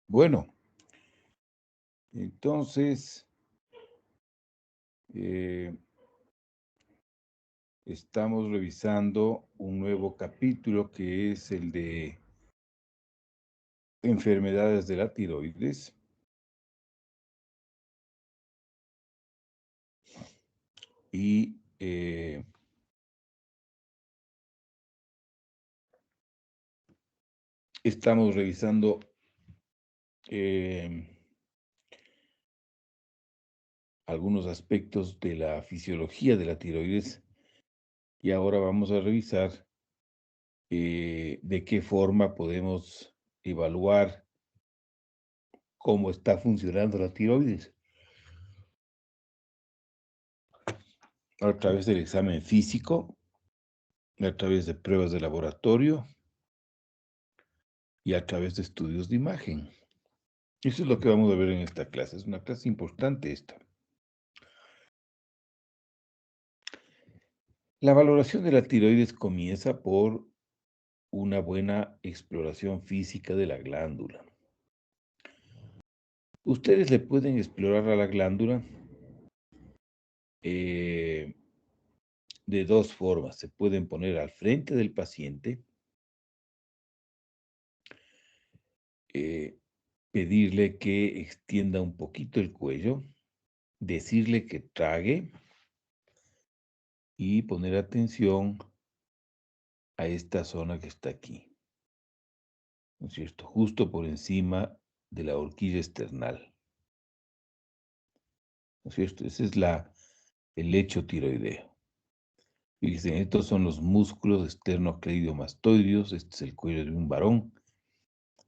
Bueno, entonces estamos revisando un nuevo capítulo que es el de enfermedades de la tiroides. Y estamos revisando algunos aspectos de la fisiología de la tiroides y ahora vamos a revisar de qué forma podemos evaluar cómo está funcionando la tiroides a través del examen físico, a través de pruebas de laboratorio y a través de estudios de imagen. Eso es lo que vamos a ver en esta clase. Es una clase importante esta. La valoración de la tiroides comienza por una buena exploración física de la glándula. Ustedes le pueden explorar a la glándula de dos formas. Se pueden poner al frente del paciente, pedirle que extienda un poquito el cuello, decirle que trague y poner atención a esta zona que está aquí, ¿no es cierto? Justo por encima de la horquilla esternal, ¿no es cierto? Ese es el lecho tiroideo. Fíjense, estos son los músculos esternocleidomastoideos, este es el cuello de un varón,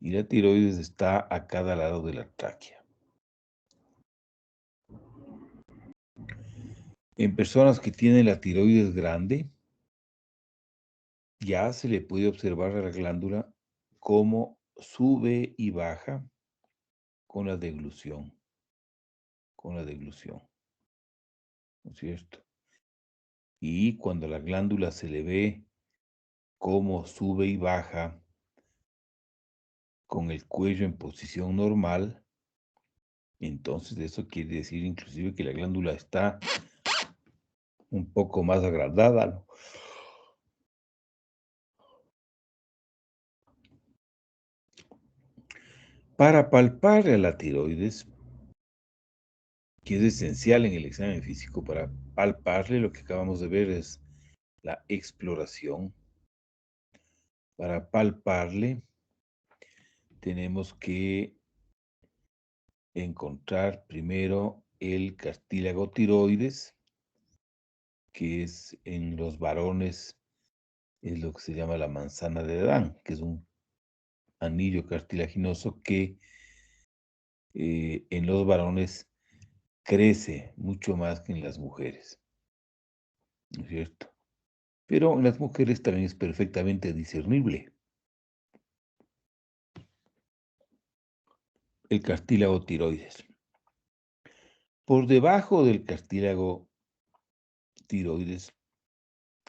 y la tiroides está a cada lado de la tráquea. En personas que tienen la tiroides grande, ya se le puede observar a la glándula cómo sube y baja con la deglución, ¿no es cierto? Y cuando la glándula se le ve cómo sube y baja con el cuello en posición normal, entonces eso quiere decir inclusive que la glándula está un poco más agrandada, ¿no? Para palpar a la tiroides, que es esencial en el examen físico, para palparle lo que acabamos de ver es la exploración. Para palparle tenemos que encontrar primero el cartílago tiroides, que es en los varones, es lo que se llama la manzana de Adán, que es un anillo cartilaginoso que en los varones crece mucho más que en las mujeres, ¿no es cierto? Pero en las mujeres también es perfectamente discernible. El cartílago tiroides. Por debajo del cartílago tiroides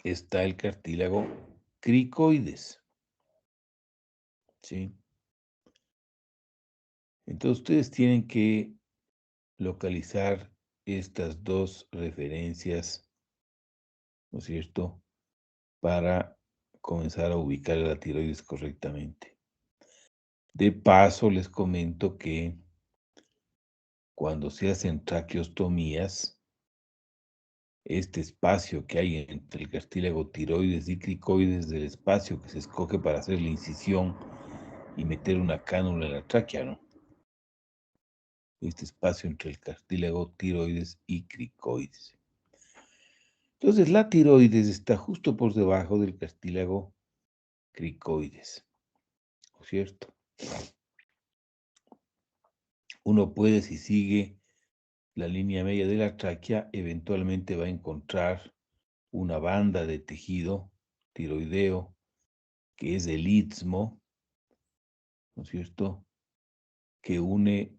está el cartílago cricoides, ¿sí? Entonces ustedes tienen que localizar estas dos referencias, ¿no es cierto?, para comenzar a ubicar la tiroides correctamente. De paso, les comento que cuando se hacen traqueostomías, este espacio que hay entre el cartílago tiroides y cricoides del espacio que se escoge para hacer la incisión y meter una cánula en la tráquea, ¿no? Este espacio entre el cartílago tiroides y cricoides. Entonces, la tiroides está justo por debajo del cartílago cricoides, ¿no es cierto? Uno puede, si sigue la línea media de la tráquea, eventualmente va a encontrar una banda de tejido tiroideo que es el istmo, ¿no es cierto?, que une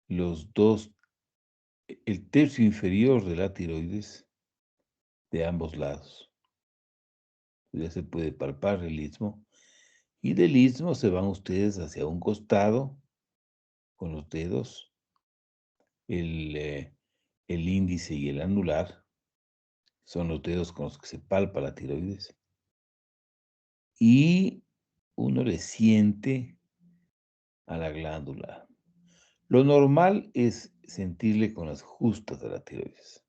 los dos, el tercio inferior de la tiroides de ambos lados. Ya se puede palpar el istmo Y del istmo se van ustedes hacia un costado con los dedos, el índice y el anular, son los dedos con los que se palpa la tiroides. Y uno le siente a la glándula. Lo normal es sentirle con las justas de la tiroides.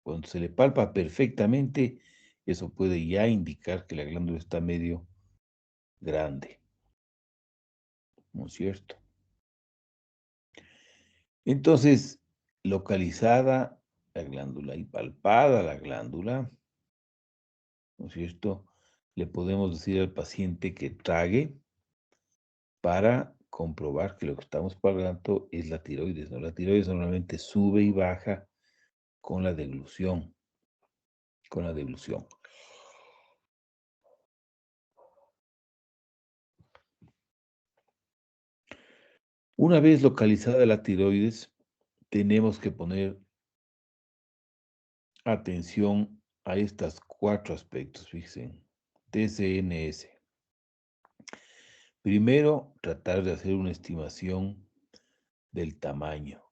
Cuando se le palpa perfectamente, eso puede ya indicar que la glándula está medio grande, ¿no es cierto? Entonces, localizada la glándula y palpada la glándula, ¿no es cierto? Le podemos decir al paciente que trague para comprobar que lo que estamos pagando es la tiroides, ¿no? La tiroides normalmente sube y baja con la deglución, con la deglución. Una vez localizada la tiroides, tenemos que poner atención a estos 4 aspectos, fíjense. TCNS. Primero, tratar de hacer una estimación del tamaño,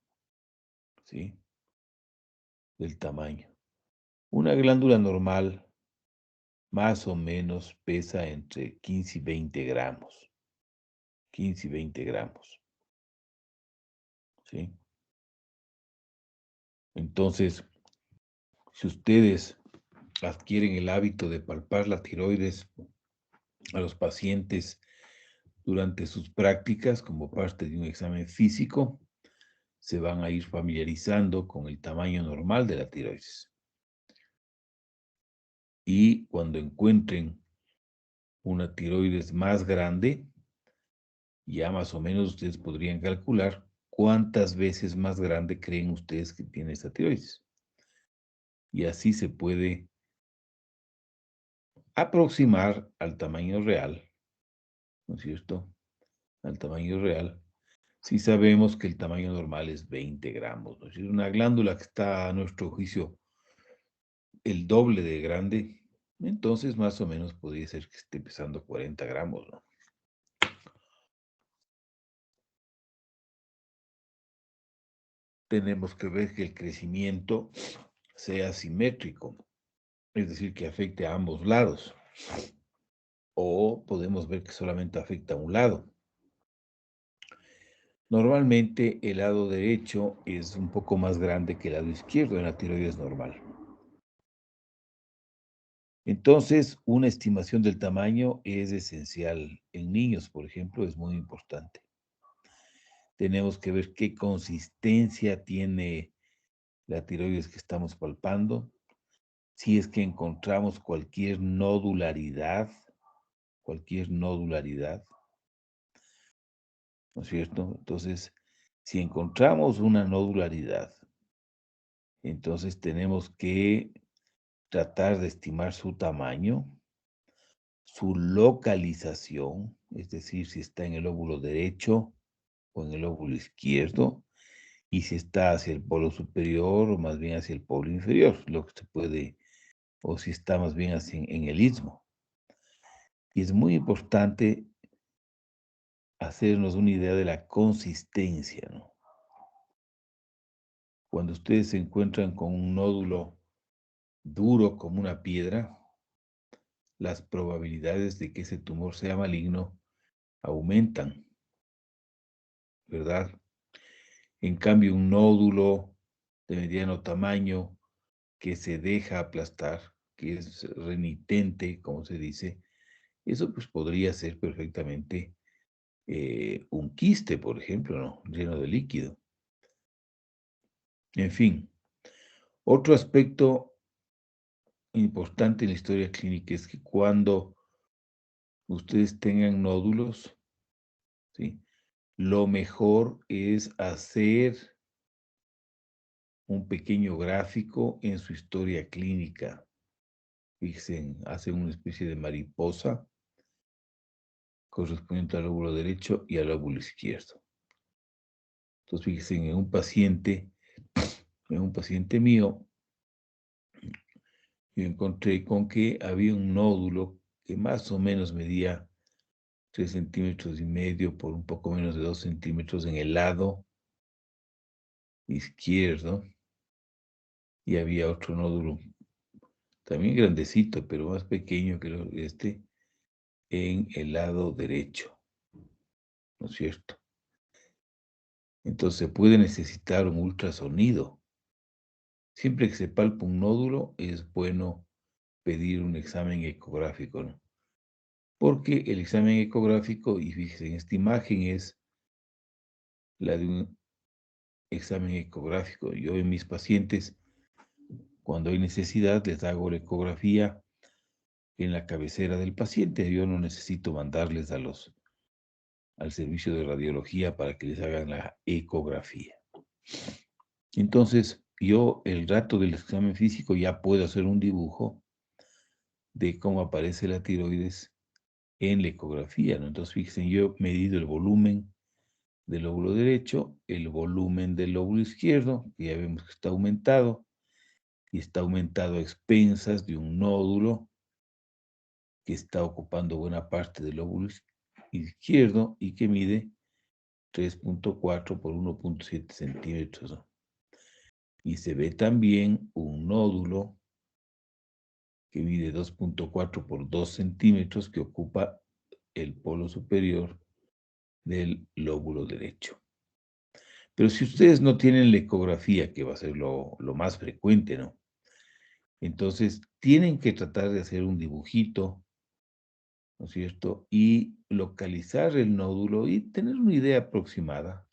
¿sí? Del tamaño. Una glándula normal más o menos pesa entre 15 y 20 gramos. 15 y 20 gramos, ¿sí? Entonces, si ustedes adquieren el hábito de palpar la tiroides a los pacientes durante sus prácticas como parte de un examen físico, se van a ir familiarizando con el tamaño normal de la tiroides. Y cuando encuentren una tiroides más grande, ya más o menos ustedes podrían calcular cuántas veces más grande creen ustedes que tiene esta tiroides. Y así se puede aproximar al tamaño real, ¿no es cierto? Al tamaño real. Si sabemos que el tamaño normal es 20 gramos, ¿no es decir, una glándula que está a nuestro juicio el doble de grande, entonces más o menos podría ser que esté pesando 40 gramos, ¿no? Tenemos que ver que el crecimiento sea simétrico, es decir, que afecte a ambos lados. O podemos ver que solamente afecta a un lado. Normalmente el lado derecho es un poco más grande que el lado izquierdo en la tiroides normal. Entonces, una estimación del tamaño es esencial. En niños, por ejemplo, es muy importante. Tenemos que ver qué consistencia tiene la tiroides que estamos palpando. Si es que encontramos cualquier nodularidad, ¿no es cierto? Entonces, si encontramos una nodularidad, entonces tenemos que tratar de estimar su tamaño, su localización, es decir, si está en el lóbulo derecho o en el lóbulo izquierdo, y si está hacia el polo superior o más bien hacia el polo inferior, lo que se puede, o si está más bien hacia, en el istmo. Y es muy importante hacernos una idea de la consistencia, ¿no? Cuando ustedes se encuentran con un nódulo duro como una piedra, las probabilidades de que ese tumor sea maligno aumentan, ¿verdad? En cambio, un nódulo de mediano tamaño que se deja aplastar, que es renitente, como se dice, eso pues podría ser perfectamente un quiste, por ejemplo, ¿no? Lleno de líquido. En fin, otro aspecto importante en la historia clínica es que cuando ustedes tengan nódulos, ¿sí? Lo mejor es hacer un pequeño gráfico en su historia clínica. Fíjense, hacen una especie de mariposa correspondiente al lóbulo derecho y al lóbulo izquierdo. Entonces, fíjense, en un paciente mío, yo encontré con que había un nódulo que más o menos medía 3,5 centímetros por un poco menos de 2 centímetros en el lado izquierdo. Y había otro nódulo, también grandecito, pero más pequeño que este, en el lado derecho, ¿no es cierto? Entonces se puede necesitar un ultrasonido. Siempre que se palpa un nódulo, es bueno pedir un examen ecográfico, ¿no? Porque el examen ecográfico, y fíjense, en esta imagen es la de un examen ecográfico. Yo en mis pacientes, cuando hay necesidad, les hago la ecografía en la cabecera del paciente. Yo no necesito mandarles al servicio de radiología para que les hagan la ecografía. Entonces, yo el rato del examen físico ya puedo hacer un dibujo de cómo aparece la tiroides en la ecografía, ¿no? Entonces, fíjense, yo he medido el volumen del lóbulo derecho, el volumen del lóbulo izquierdo, que ya vemos que está aumentado, y está aumentado a expensas de un nódulo que está ocupando buena parte del lóbulo izquierdo y que mide 3,4 por 1,7 centímetros, ¿no? Y se ve también un nódulo que mide 2,4 por 2 centímetros que ocupa el polo superior del lóbulo derecho. Pero si ustedes no tienen la ecografía, que va a ser lo más frecuente, ¿no? Entonces, tienen que tratar de hacer un dibujito, ¿no es cierto? Y localizar el nódulo y tener una idea aproximada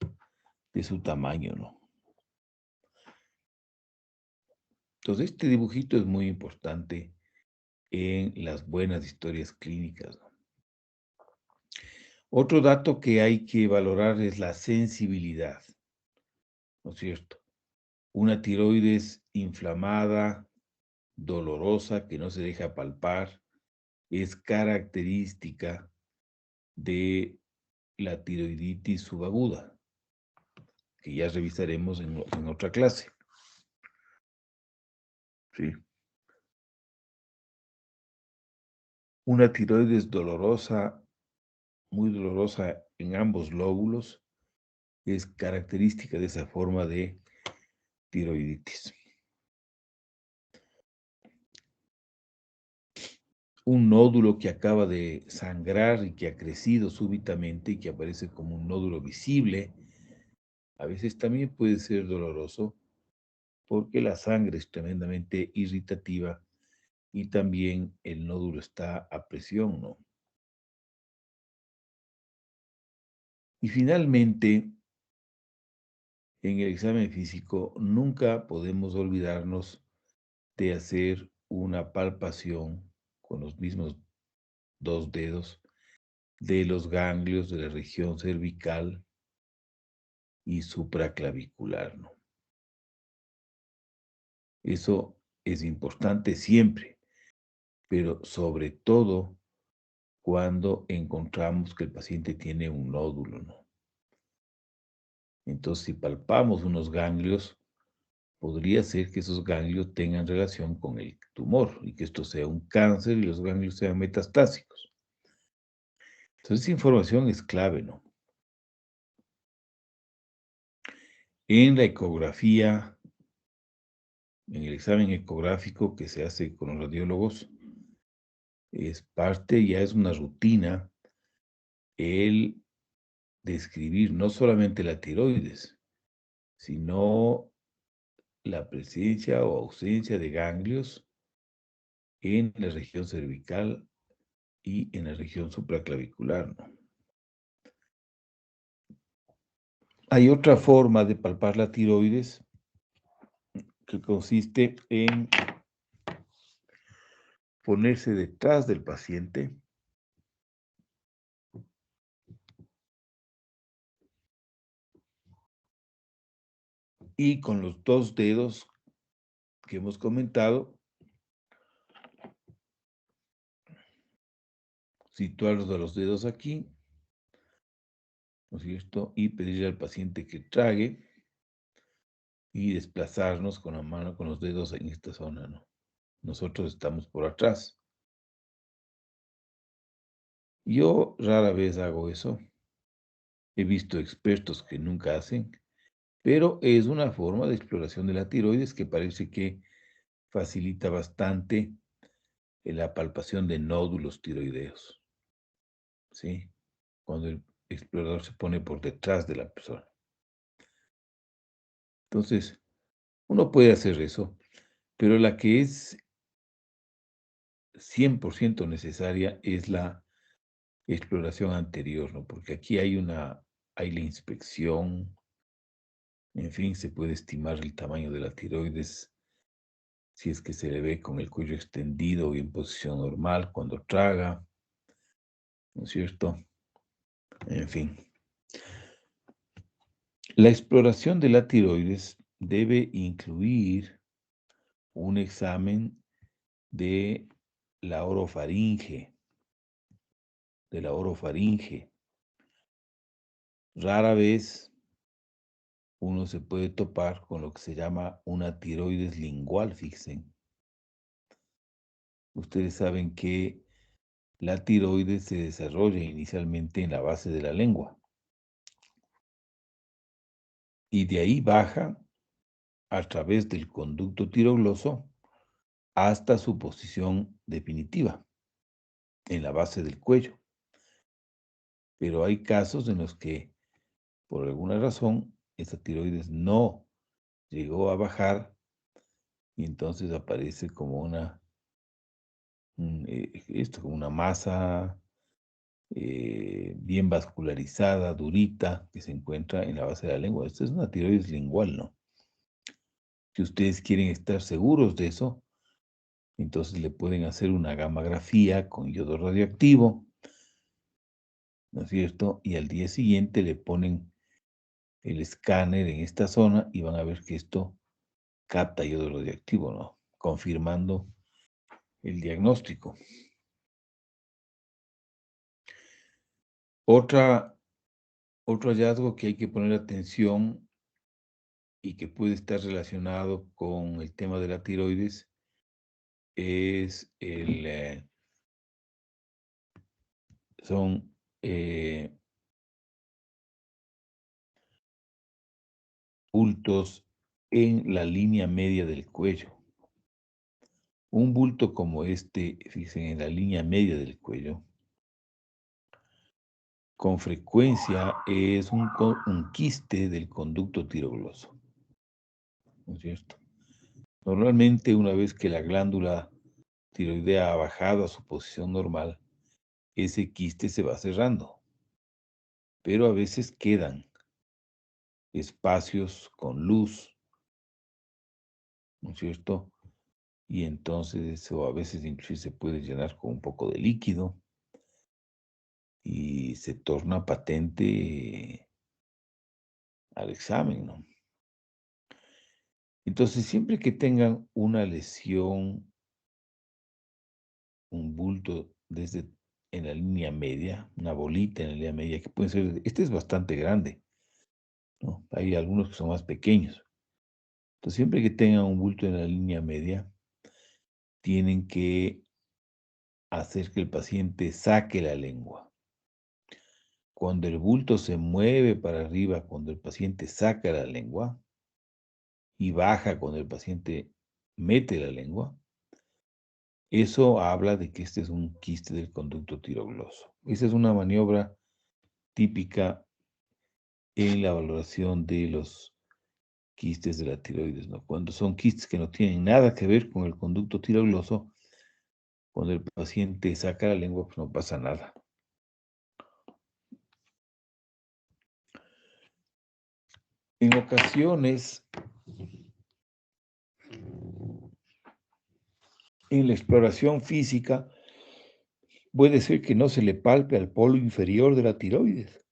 de su tamaño, ¿no? Entonces, este dibujito es muy importante en las buenas historias clínicas, ¿no? Otro dato que hay que valorar es la sensibilidad, ¿no es cierto? Una tiroides inflamada, dolorosa, que no se deja palpar, es característica de la tiroiditis subaguda, que ya revisaremos en otra clase. ¿Sí? Una tiroides dolorosa, muy dolorosa en ambos lóbulos, es característica de esa forma de tiroiditis. Un nódulo que acaba de sangrar y que ha crecido súbitamente y que aparece como un nódulo visible, a veces también puede ser doloroso porque la sangre es tremendamente irritativa y también el nódulo está a presión, ¿no? Y finalmente, en el examen físico nunca podemos olvidarnos de hacer una palpación con los mismos 2 dedos de los ganglios de la región cervical y supraclavicular, ¿no? Eso es importante siempre, pero sobre todo cuando encontramos que el paciente tiene un nódulo, ¿no? Entonces, si palpamos unos ganglios, podría ser que esos ganglios tengan relación con el tumor y que esto sea un cáncer y los ganglios sean metastásicos. Entonces, esa información es clave, ¿no? En la ecografía, en el examen ecográfico que se hace con los radiólogos, es parte, ya es una rutina, el describir no solamente la tiroides, sino la presencia o ausencia de ganglios en la región cervical y en la región supraclavicular, ¿no? Hay otra forma de palpar la tiroides que consiste en ponerse detrás del paciente y con los 2 dedos que hemos comentado, situar los dedos aquí, ¿no es cierto? Y pedirle al paciente que trague y desplazarnos con la mano, con los dedos en esta zona, ¿no? Nosotros estamos por atrás. Yo rara vez hago eso. He visto expertos que nunca hacen, pero es una forma de exploración de la tiroides que parece que facilita bastante la palpación de nódulos tiroideos, ¿sí? Cuando el explorador se pone por detrás de la persona. Entonces, uno puede hacer eso, pero la que es 100% necesaria es la exploración anterior, ¿no? Porque aquí hay la inspección, en fin, se puede estimar el tamaño de la tiroides si es que se le ve con el cuello extendido y en posición normal cuando traga, ¿no es cierto? En fin. La exploración de la tiroides debe incluir un examen de la orofaringe, Rara vez uno se puede topar con lo que se llama una tiroides lingual, fíjense. Ustedes saben que la tiroides se desarrolla inicialmente en la base de la lengua y de ahí baja a través del conducto tirogloso hasta su posición definitiva en la base del cuello. Pero hay casos en los que, por alguna razón, esta tiroides no llegó a bajar y entonces aparece como como una masa bien vascularizada, durita, que se encuentra en la base de la lengua. Esta es una tiroides lingual, ¿no? Si ustedes quieren estar seguros de eso, entonces le pueden hacer una gammagrafía con yodo radioactivo, ¿no es cierto? Y al día siguiente le ponen el escáner en esta zona y van a ver que esto capta yodo radioactivo, ¿no? Confirmando el diagnóstico. Otro hallazgo que hay que poner atención y que puede estar relacionado con el tema de la tiroides es son bultos en la línea media del cuello. Un bulto como este, fíjense, en la línea media del cuello, con frecuencia es un quiste del conducto tirogloso, ¿no es cierto? Normalmente, una vez que la glándula tiroidea ha bajado a su posición normal, ese quiste se va cerrando, pero a veces quedan espacios con luz, ¿no es cierto? Y entonces eso a veces incluso se puede llenar con un poco de líquido y se torna patente al examen, ¿no? Entonces, siempre que tengan una lesión, un bulto en la línea media, una bolita en la línea media, que puede ser, este es bastante grande, ¿no? Hay algunos que son más pequeños. Entonces, siempre que tengan un bulto en la línea media, tienen que hacer que el paciente saque la lengua. Cuando el bulto se mueve para arriba, cuando el paciente saca la lengua, y baja cuando el paciente mete la lengua, eso habla de que este es un quiste del conducto tirogloso. Esa es una maniobra típica en la valoración de los quistes de la tiroides, ¿no? Cuando son quistes que no tienen nada que ver con el conducto tirogloso, cuando el paciente saca la lengua, pues no pasa nada. En ocasiones, en la exploración física, puede ser que no se le palpe al polo inferior de la tiroides,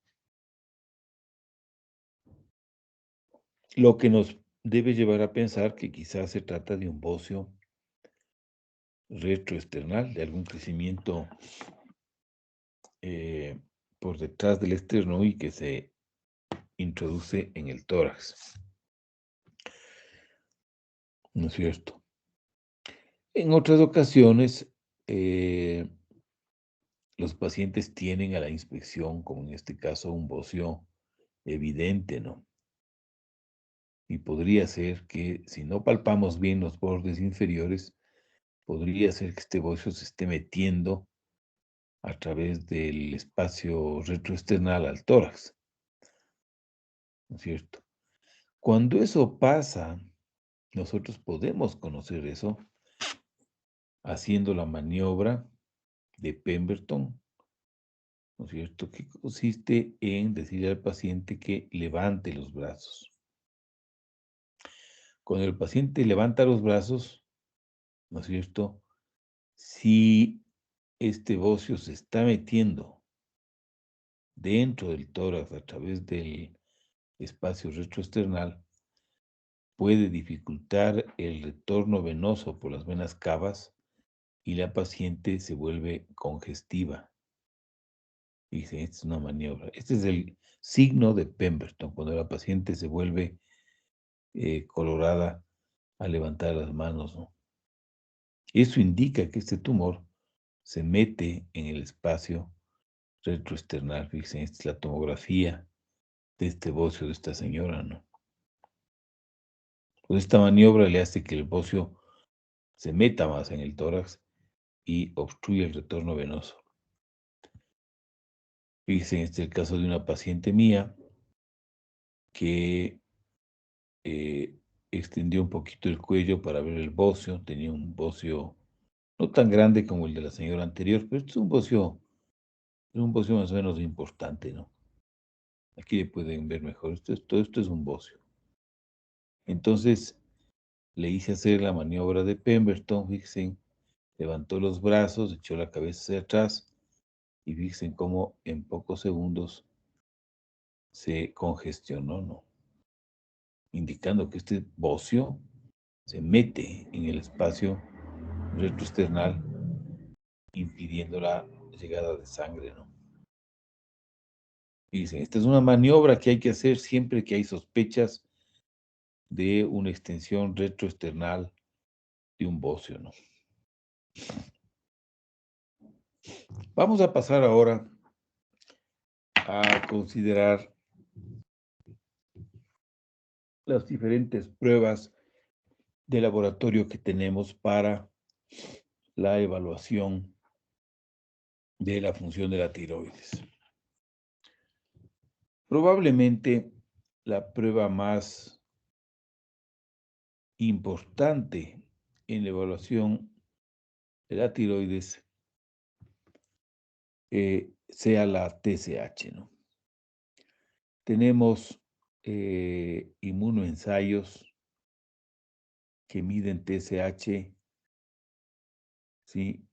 lo que nos debe llevar a pensar que quizás se trata de un bocio retroesternal, de algún crecimiento por detrás del esterno y que se introduce en el tórax. ¿No es cierto? En otras ocasiones, los pacientes tienen a la inspección, como en este caso, un bocio evidente, ¿no? Y podría ser que si no palpamos bien los bordes inferiores, podría ser que este bocio se esté metiendo a través del espacio retroesternal al tórax, ¿no es cierto? Cuando eso pasa, nosotros podemos conocer eso haciendo la maniobra de Pemberton, ¿no es cierto? Que consiste en decirle al paciente que levante los brazos. Cuando el paciente levanta los brazos, ¿no es cierto? Si este bocio se está metiendo dentro del tórax a través del espacio retroesternal, puede dificultar el retorno venoso por las venas cavas y la paciente se vuelve congestiva. Dice, esta es una maniobra. Este es el signo de Pemberton, cuando la paciente se vuelve colorada al levantar las manos, ¿no? Eso indica que este tumor se mete en el espacio retroesternal. Fíjense, esta es la tomografía de este bocio de esta señora, ¿no? Pues esta maniobra le hace que el bocio se meta más en el tórax y obstruye el retorno venoso. Fíjense, este es el caso de una paciente mía que extendió un poquito el cuello para ver el bocio. Tenía un bocio no tan grande como el de la señora anterior, pero este es un bocio más o menos importante, ¿no? Aquí le pueden ver mejor. Todo esto es un bocio. Entonces, le hice hacer la maniobra de Pemberton, fíjense, levantó los brazos, echó la cabeza hacia atrás y fíjense cómo en pocos segundos se congestionó, ¿no? Indicando que este bocio se mete en el espacio retroesternal, impidiendo la llegada de sangre, ¿no? Y dicen, esta es una maniobra que hay que hacer siempre que hay sospechas de una extensión retroesternal de un bocio, ¿no? Vamos a pasar ahora a considerar las diferentes pruebas de laboratorio que tenemos para la evaluación de la función de la tiroides. Probablemente la prueba más importante en la evaluación de la tiroides sea la TSH, ¿no? Tenemos inmunoensayos que miden TSH, ¿sí?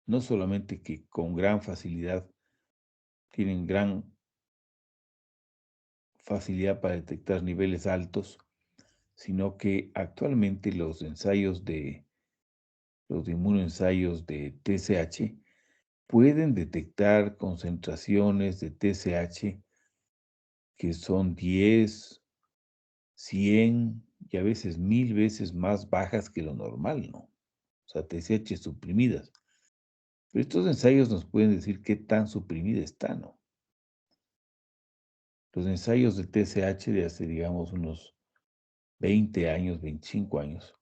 No solamente que con gran facilidad, tienen gran facilidad para detectar niveles altos, sino que actualmente los inmunoensayos de TSH pueden detectar concentraciones de TSH que son 10, 100 y a veces 1000 veces más bajas que lo normal, ¿no? O sea, TSH suprimidas. Pero estos ensayos nos pueden decir qué tan suprimida está, ¿no? Los ensayos de TSH de hace, digamos, unos 20 años, 25 años,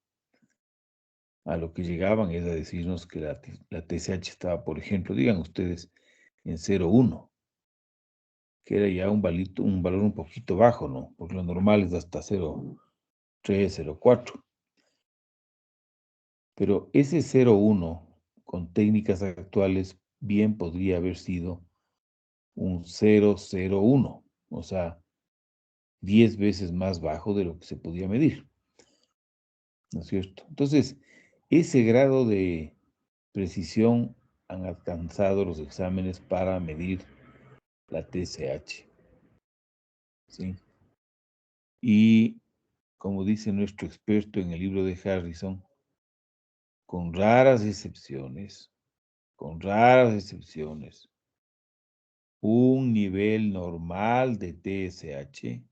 a lo que llegaban es a decirnos que la TSH estaba, por ejemplo, digan ustedes, en 0,1, que era ya un valor un poquito bajo, ¿no? Porque lo normal es hasta 0,3, 0,4. Pero ese 0,1, con técnicas actuales, bien podría haber sido un 0,01, o sea, 10 veces más bajo de lo que se podía medir, ¿no es cierto? Entonces, ese grado de precisión han alcanzado los exámenes para medir la TSH, ¿sí? Y como dice nuestro experto en el libro de Harrison, con raras excepciones, con raras excepciones, un nivel normal de TSH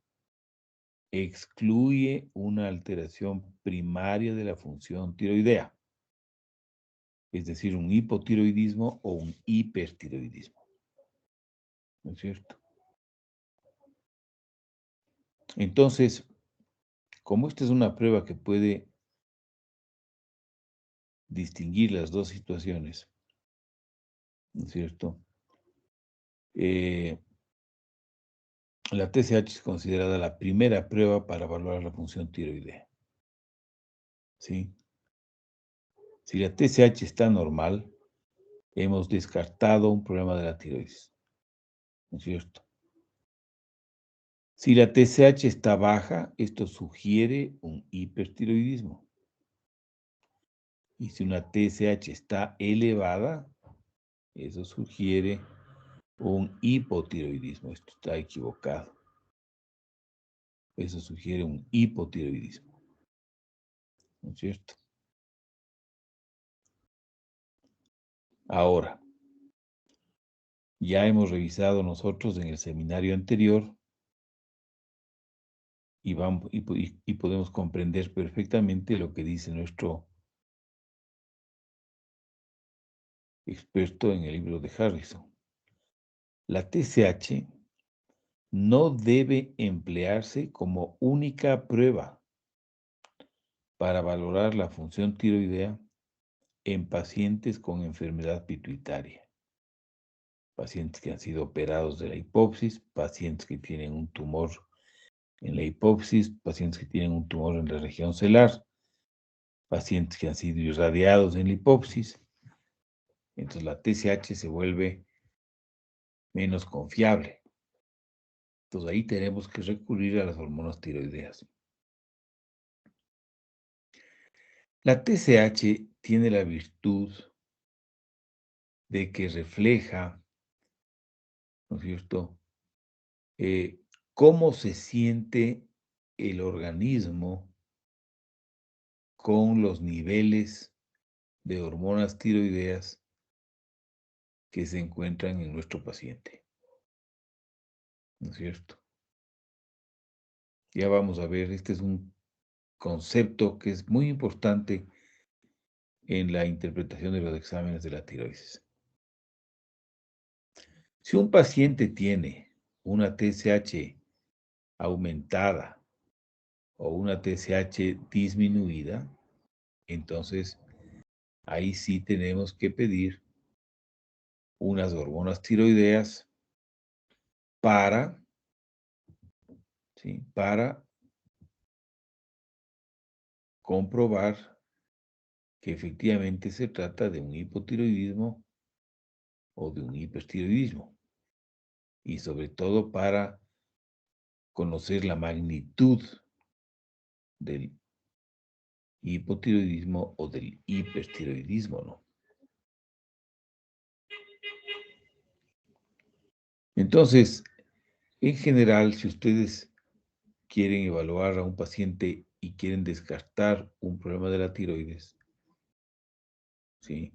excluye una alteración primaria de la función tiroidea. es decir, un hipotiroidismo o un hipertiroidismo, ¿no es cierto? Entonces, como esta es una prueba que puede distinguir las dos situaciones, ¿no es cierto? La TSH es considerada la primera prueba para evaluar la función tiroidea, ¿sí? Si la TSH está normal, hemos descartado un problema de la tiroides, ¿no es cierto? Si la TSH está baja, esto sugiere un hipertiroidismo. Y si una TSH está elevada, eso sugiere un hipotiroidismo. Esto está equivocado. Eso sugiere un hipotiroidismo, ¿no es cierto? Ahora, ya hemos revisado nosotros en el seminario anterior y podemos comprender perfectamente lo que dice nuestro experto en el libro de Harrison. La TSH no debe emplearse como única prueba para valorar la función tiroidea en pacientes con enfermedad pituitaria, pacientes que han sido operados de la hipófisis, pacientes que tienen un tumor en la hipófisis, pacientes que tienen un tumor en la región celular, pacientes que han sido irradiados en la hipófisis. Entonces la TSH se vuelve menos confiable. Entonces ahí tenemos que recurrir a las hormonas tiroideas. La TSH tiene la virtud de que refleja, ¿no es cierto?, cómo se siente el organismo con los niveles de hormonas tiroideas que se encuentran en nuestro paciente, ¿no es cierto? Ya vamos a ver, este es un concepto que es muy importante en la interpretación de los exámenes de la tiroides. Si un paciente tiene una TSH aumentada o una TSH disminuida, entonces ahí sí tenemos que pedir unas hormonas tiroideas para, ¿sí?, para comprobar que efectivamente se trata de un hipotiroidismo o de un hipertiroidismo, y sobre todo para conocer la magnitud del hipotiroidismo o del hipertiroidismo, ¿no? Entonces, en general, si ustedes quieren evaluar a un paciente y quieren descartar un problema de la tiroides, ¿sí?,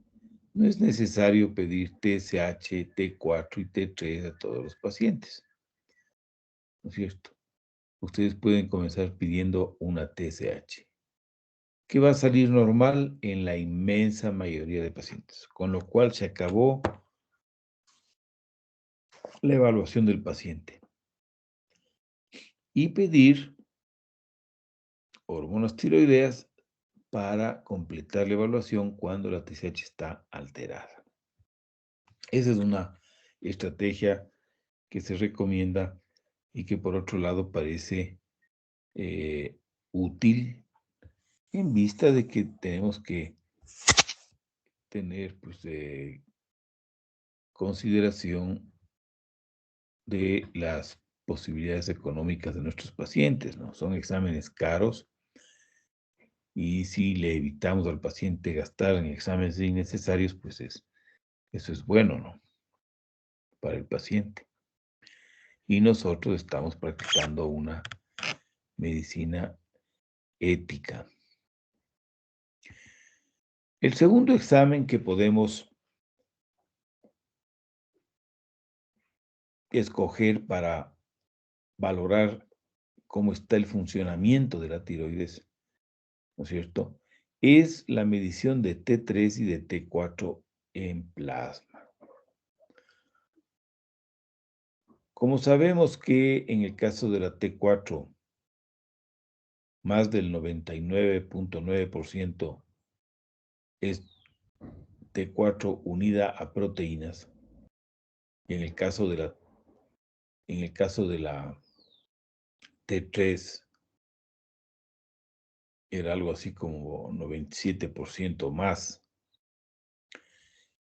no es necesario pedir TSH, T4 y T3 a todos los pacientes, ¿no es cierto? Ustedes pueden comenzar pidiendo una TSH, que va a salir normal en la inmensa mayoría de pacientes, con lo cual se acabó la evaluación del paciente. Y pedir hormonas tiroideas para completar la evaluación cuando la TSH está alterada. Esa es una estrategia que se recomienda y que por otro lado parece útil en vista de que tenemos que tener pues, consideración de las posibilidades económicas de nuestros pacientes, ¿no? Son exámenes caros y si le evitamos al paciente gastar en exámenes innecesarios, pues eso es bueno, ¿no?, para el paciente. Y nosotros estamos practicando una medicina ética. El segundo examen que podemos escoger para valorar cómo está el funcionamiento de la tiroides, ¿no es cierto?, es la medición de T3 y de T4 en plasma. Como sabemos que en el caso de la T4, más del 99.9% es T4 unida a proteínas, y en el caso de la T3 era algo así como 97% más.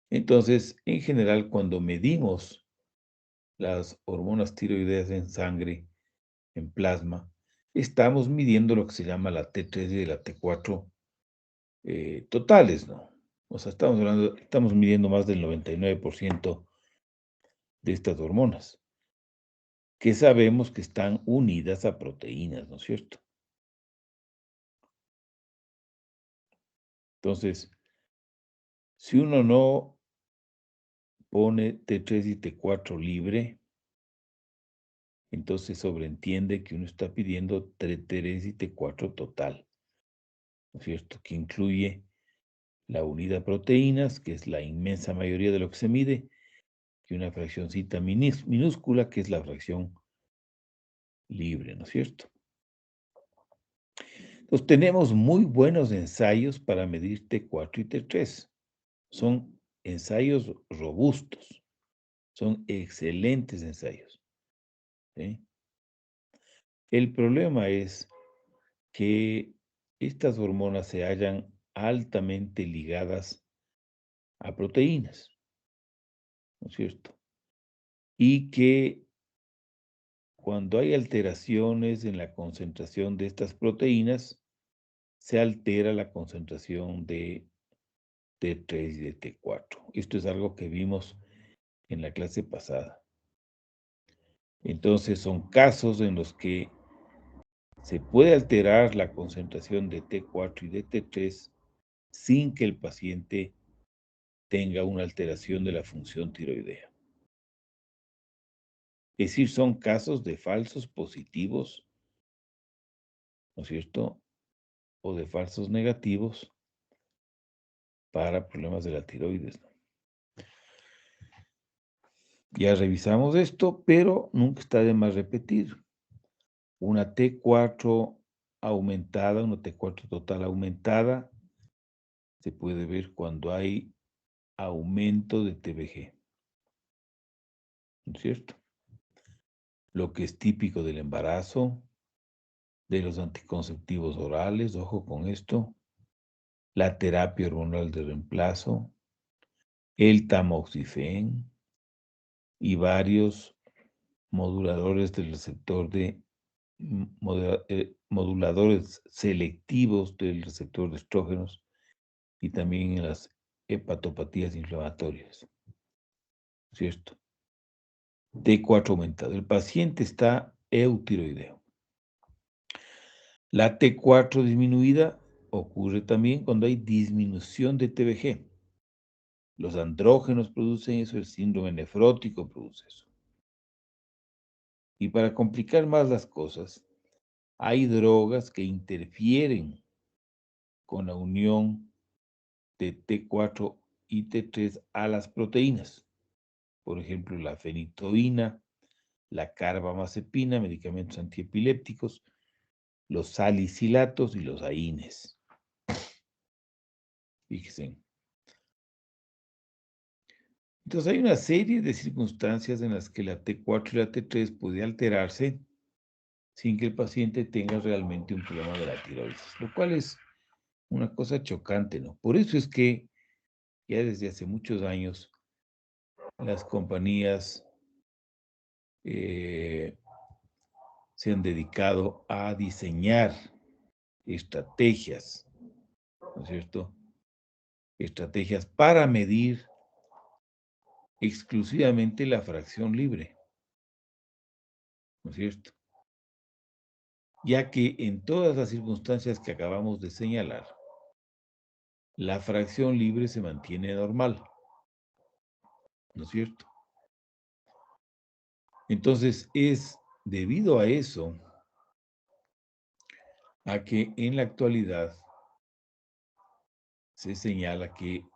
Entonces, en general, cuando medimos las hormonas tiroideas en sangre, en plasma, estamos midiendo lo que se llama la T3 y la T4 totales, ¿no? O sea, estamos midiendo más del 99% de estas hormonas, que sabemos que están unidas a proteínas, ¿no es cierto? Entonces, si uno no pone T3 y T4 libre, entonces sobreentiende que uno está pidiendo T3 y T4 total, ¿no es cierto? Que incluye la unidad proteínas, que es la inmensa mayoría de lo que se mide, y una fraccioncita minúscula, que es la fracción libre, ¿no es cierto? Entonces, tenemos muy buenos ensayos para medir T4 y T3. Son ensayos robustos, son excelentes ensayos, ¿sí? El problema es que estas hormonas se hallan altamente ligadas a proteínas, ¿no es cierto? Y que cuando hay alteraciones en la concentración de estas proteínas, se altera la concentración de T3 y de T4. Esto es algo que vimos en la clase pasada. Entonces son casos en los que se puede alterar la concentración de T4 y de T3 sin que el paciente tenga una alteración de la función tiroidea. Es decir, son casos de falsos positivos, ¿no es cierto? O de falsos negativos para problemas de la tiroides, ¿no? Ya revisamos esto, pero nunca está de más repetir. Una T4 aumentada, una T4 total aumentada, se puede ver cuando hay aumento de TBG, ¿no es cierto? Lo que es típico del embarazo, de los anticonceptivos orales, ojo con esto, la terapia hormonal de reemplazo, el tamoxifen y varios moduladores del receptor moduladores selectivos del receptor de estrógenos y también en las hepatopatías inflamatorias, ¿cierto? T4 aumentado. El paciente está eutiroideo. La T4 disminuida ocurre también cuando hay disminución de TBG. Los andrógenos producen eso, el síndrome nefrótico produce eso. Y para complicar más las cosas, hay drogas que interfieren con la unión de T4 y T3 a las proteínas. Por ejemplo, la fenitoína, la carbamazepina, medicamentos antiepilépticos, los salicilatos y los AINES. Fíjense. Entonces hay una serie de circunstancias en las que la T4 y la T3 puede alterarse sin que el paciente tenga realmente un problema de la tiroides, lo cual es una cosa chocante, ¿no? Por eso es que ya desde hace muchos años las compañías se han dedicado a diseñar estrategias, ¿no es cierto? Estrategias para medir exclusivamente la fracción libre, ¿no es cierto? Ya que en todas las circunstancias que acabamos de señalar, la fracción libre se mantiene normal, ¿no es cierto? Entonces es debido a eso a que en la actualidad se señala que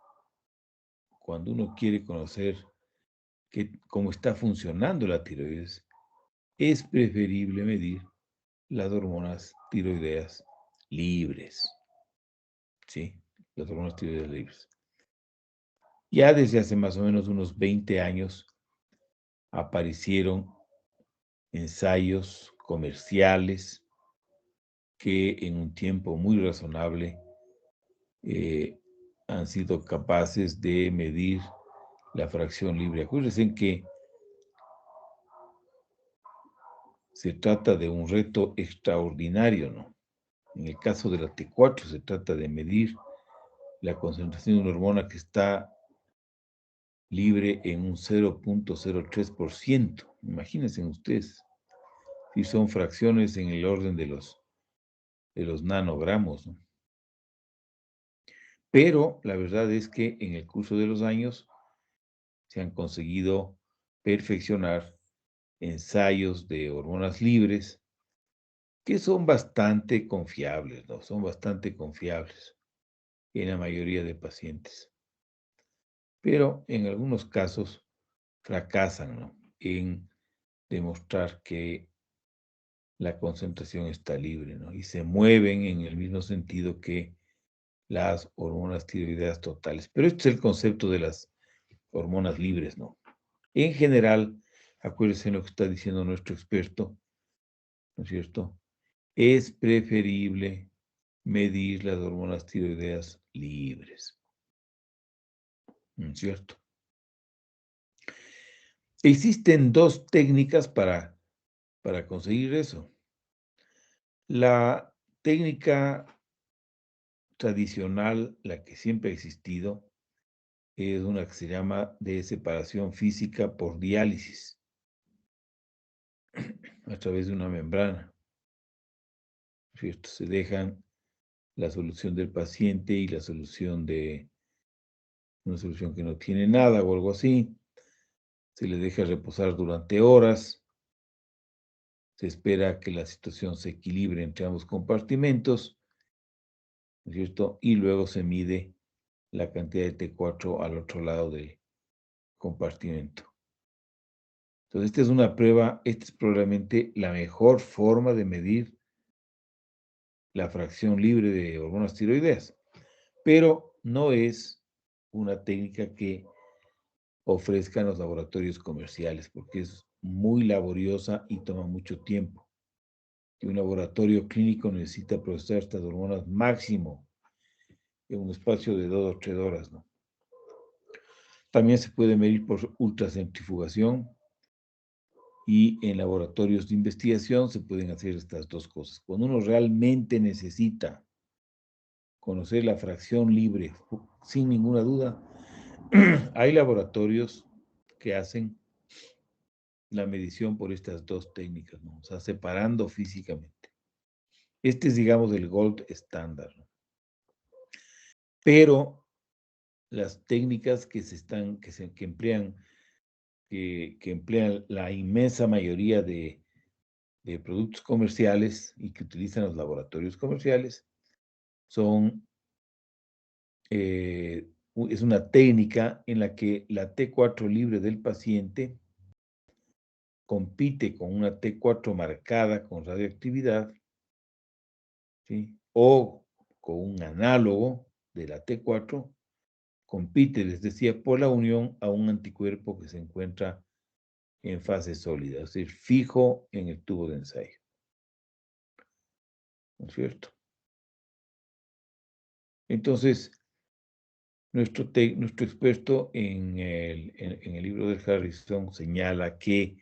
cuando uno quiere conocer cómo está funcionando la tiroides, es preferible medir las hormonas tiroideas libres, ¿sí? Las hormonas tiroideas libres. Ya desde hace más o menos unos 20 años aparecieron ensayos comerciales que en un tiempo muy razonable han sido capaces de medir la fracción libre. Acuérdense que se trata de un reto extraordinario, ¿no? En el caso de la T4 se trata de medir la concentración de una hormona que está libre en un 0.03%. Imagínense ustedes, si son fracciones en el orden de los nanogramos, ¿no? Pero la verdad es que en el curso de los años se han conseguido perfeccionar ensayos de hormonas libres que son bastante confiables, ¿no? Son bastante confiables en la mayoría de pacientes. Pero en algunos casos fracasan, ¿no?, en demostrar que la concentración está libre, ¿no? Y se mueven en el mismo sentido que las hormonas tiroideas totales. Pero este es el concepto de las hormonas libres, ¿no? En general, acuérdense lo que está diciendo nuestro experto, ¿no es cierto? Es preferible medir las hormonas tiroideas libres, ¿no es cierto? Existen dos técnicas para conseguir eso. La técnica tradicional, la que siempre ha existido, es una que se llama de separación física por diálisis, a través de una membrana, ¿cierto? Se dejan la solución del paciente y la solución de una solución que no tiene nada o algo así. Se le deja reposar durante horas. Se espera que la situación se equilibre entre ambos compartimentos, ¿no es cierto? Y luego se mide la cantidad de T4 al otro lado del compartimento. Entonces, esta es una prueba, esta es probablemente la mejor forma de medir la fracción libre de hormonas tiroideas, pero no es una técnica que ofrezcan los laboratorios comerciales, porque es muy laboriosa y toma mucho tiempo. Y un laboratorio clínico necesita procesar estas hormonas máximo en un espacio de 2 o 3 horas, ¿no? También se puede medir por ultracentrifugación y en laboratorios de investigación se pueden hacer estas dos cosas. Cuando uno realmente necesita conocer la fracción libre, sin ninguna duda, hay laboratorios que hacen la medición por estas dos técnicas, ¿no? O sea, separando físicamente. Este es, digamos, el gold estándar, ¿no? Pero las técnicas que emplean la inmensa mayoría de productos comerciales y que utilizan los laboratorios comerciales es una técnica en la que la T4 libre del paciente compite con una T4 marcada con radioactividad, ¿sí?, o con un análogo de la T4, compite, les decía, por la unión a un anticuerpo que se encuentra en fase sólida, es decir, fijo en el tubo de ensayo, ¿no es cierto? Entonces, nuestro experto en el libro de Harrison señala que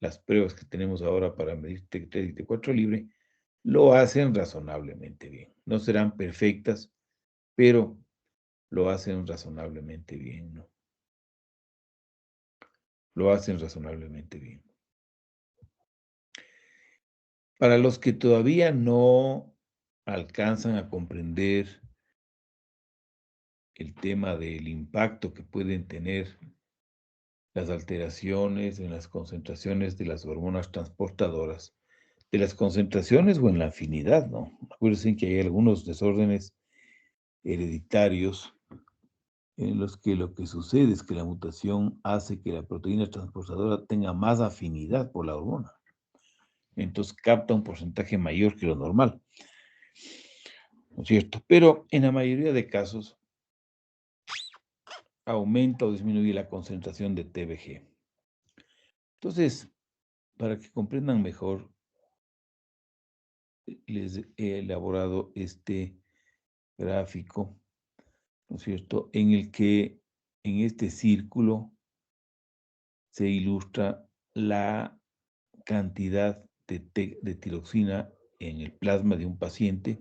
las pruebas que tenemos ahora para medir T3 y T4 libre lo hacen razonablemente bien. No serán perfectas, pero lo hacen razonablemente bien, ¿no? Lo hacen razonablemente bien. Para los que todavía no alcanzan a comprender el tema del impacto que pueden tener las alteraciones en las concentraciones de las hormonas transportadoras, de las concentraciones o en la afinidad, ¿no? Acuérdense que hay algunos desórdenes hereditarios en los que lo que sucede es que la mutación hace que la proteína transportadora tenga más afinidad por la hormona. Entonces capta un porcentaje mayor que lo normal. ¿No es cierto? Pero en la mayoría de casos aumenta o disminuye la concentración de TBG. Entonces, para que comprendan mejor, les he elaborado este gráfico, ¿no es cierto?, en el que en este círculo se ilustra la cantidad de tiroxina en el plasma de un paciente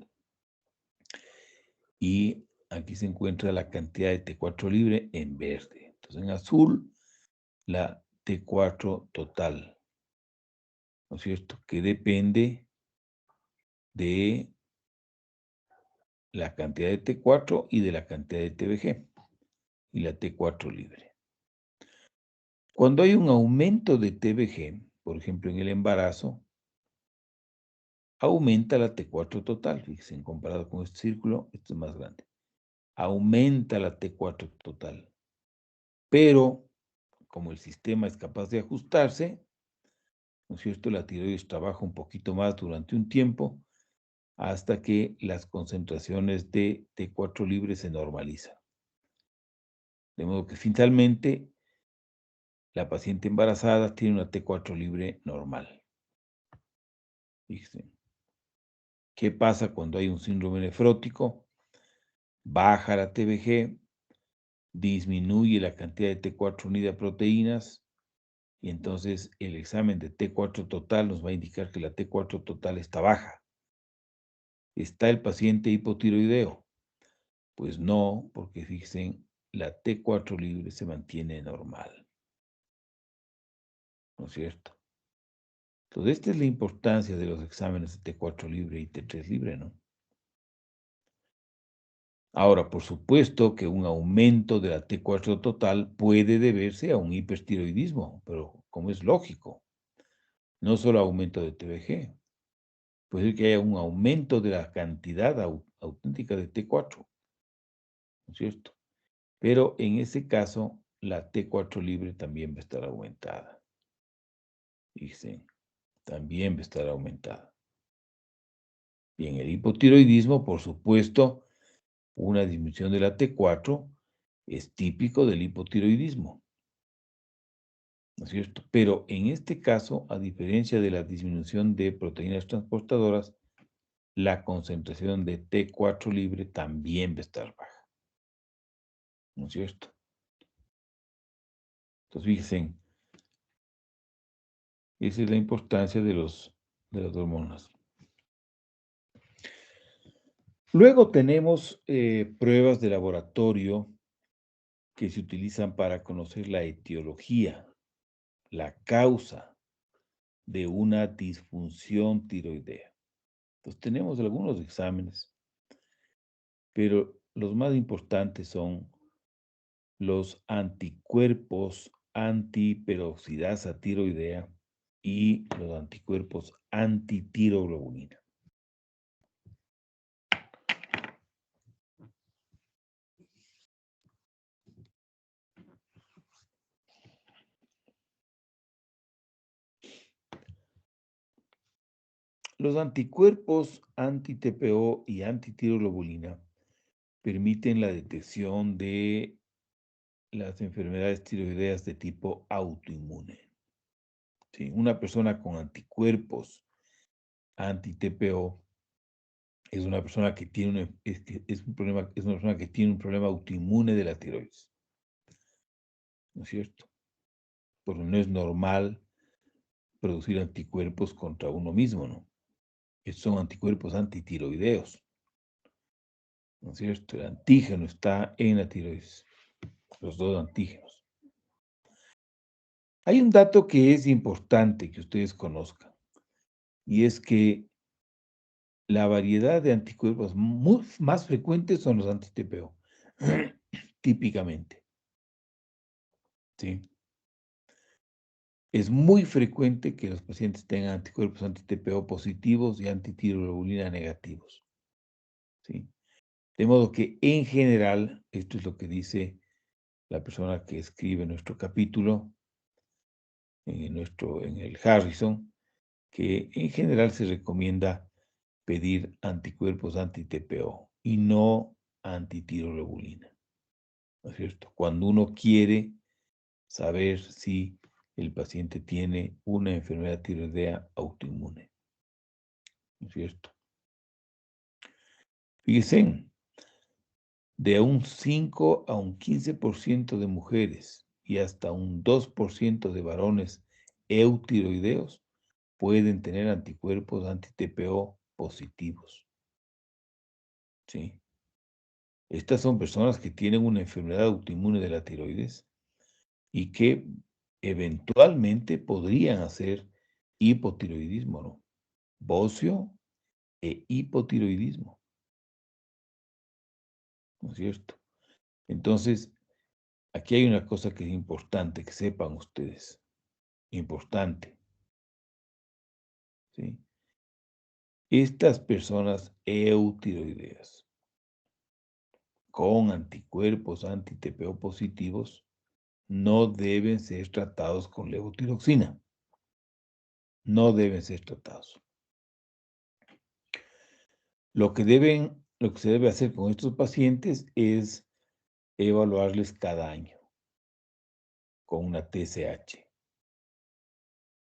y aquí se encuentra la cantidad de T4 libre en verde. Entonces, en azul, la T4 total, ¿no es cierto?, que depende de la cantidad de T4 y de la cantidad de TBG y la T4 libre. Cuando hay un aumento de TBG, por ejemplo, en el embarazo, aumenta la T4 total. Fíjense, comparado con este círculo, esto es más grande. Aumenta la T4 total. Pero, como el sistema es capaz de ajustarse, ¿no es cierto?, la tiroides trabaja un poquito más durante un tiempo hasta que las concentraciones de T4 libre se normalizan. De modo que finalmente la paciente embarazada tiene una T4 libre normal. Fíjense. ¿Qué pasa cuando hay un síndrome nefrótico? Baja la TBG, disminuye la cantidad de T4 unida a proteínas y entonces el examen de T4 total nos va a indicar que la T4 total está baja. ¿Está el paciente hipotiroideo? Pues no, porque fíjense, la T4 libre se mantiene normal. ¿No es cierto? Entonces, esta es la importancia de los exámenes de T4 libre y T3 libre, ¿no? Ahora, por supuesto que un aumento de la T4 total puede deberse a un hipertiroidismo, pero como es lógico, no solo aumento de TBG, puede ser que haya un aumento de la cantidad auténtica de T4, ¿no es cierto? Pero en ese caso, la T4 libre también va a estar aumentada. Fíjense, también va a estar aumentada. Y en el hipotiroidismo, por supuesto, una disminución de la T4 es típico del hipotiroidismo, ¿no es cierto? Pero en este caso, a diferencia de la disminución de proteínas transportadoras, la concentración de T4 libre también va a estar baja, ¿no es cierto? Entonces, fíjense, esa es la importancia de las hormonas. Luego tenemos pruebas de laboratorio que se utilizan para conocer la etiología, la causa de una disfunción tiroidea. Entonces tenemos algunos exámenes, pero los más importantes son los anticuerpos antiperoxidasa tiroidea y los anticuerpos antitiroglobulina. Los anticuerpos anti-TPO y antitiroglobulina permiten la detección de las enfermedades tiroideas de tipo autoinmune. ¿Sí? Una persona con anticuerpos anti-TPO es una persona que tiene es una persona que tiene un problema autoinmune de la tiroides. ¿No es cierto? Porque no es normal producir anticuerpos contra uno mismo, ¿no? Estos son anticuerpos antitiroideos, ¿no es cierto? El antígeno está en la tiroides, los dos antígenos. Hay un dato que es importante que ustedes conozcan, y es que la variedad de anticuerpos más frecuentes son los anti-TPO, típicamente. ¿Sí? Es muy frecuente que los pacientes tengan anticuerpos anti-TPO positivos y antitiroglobulina negativos. ¿Sí? De modo que en general, esto es lo que dice la persona que escribe nuestro capítulo, en el Harrison, que en general se recomienda pedir anticuerpos anti-TPO y no antitiroglobulina, ¿no es cierto? Cuando uno quiere saber si el paciente tiene una enfermedad tiroidea autoinmune, ¿no es cierto? Fíjense, de un 5 a un 15% de mujeres y hasta un 2% de varones eutiroideos pueden tener anticuerpos anti-TPO positivos. ¿Sí? Estas son personas que tienen una enfermedad autoinmune de la tiroides y que eventualmente podrían hacer hipotiroidismo, ¿no? Bocio e hipotiroidismo, ¿no es cierto? Entonces, aquí hay una cosa que es importante que sepan ustedes, importante, ¿sí? Estas personas eutiroideas con anticuerpos anti-TPO positivos no deben ser tratados con levotiroxina. No deben ser tratados. Lo que se debe hacer con estos pacientes es evaluarles cada año con una TSH,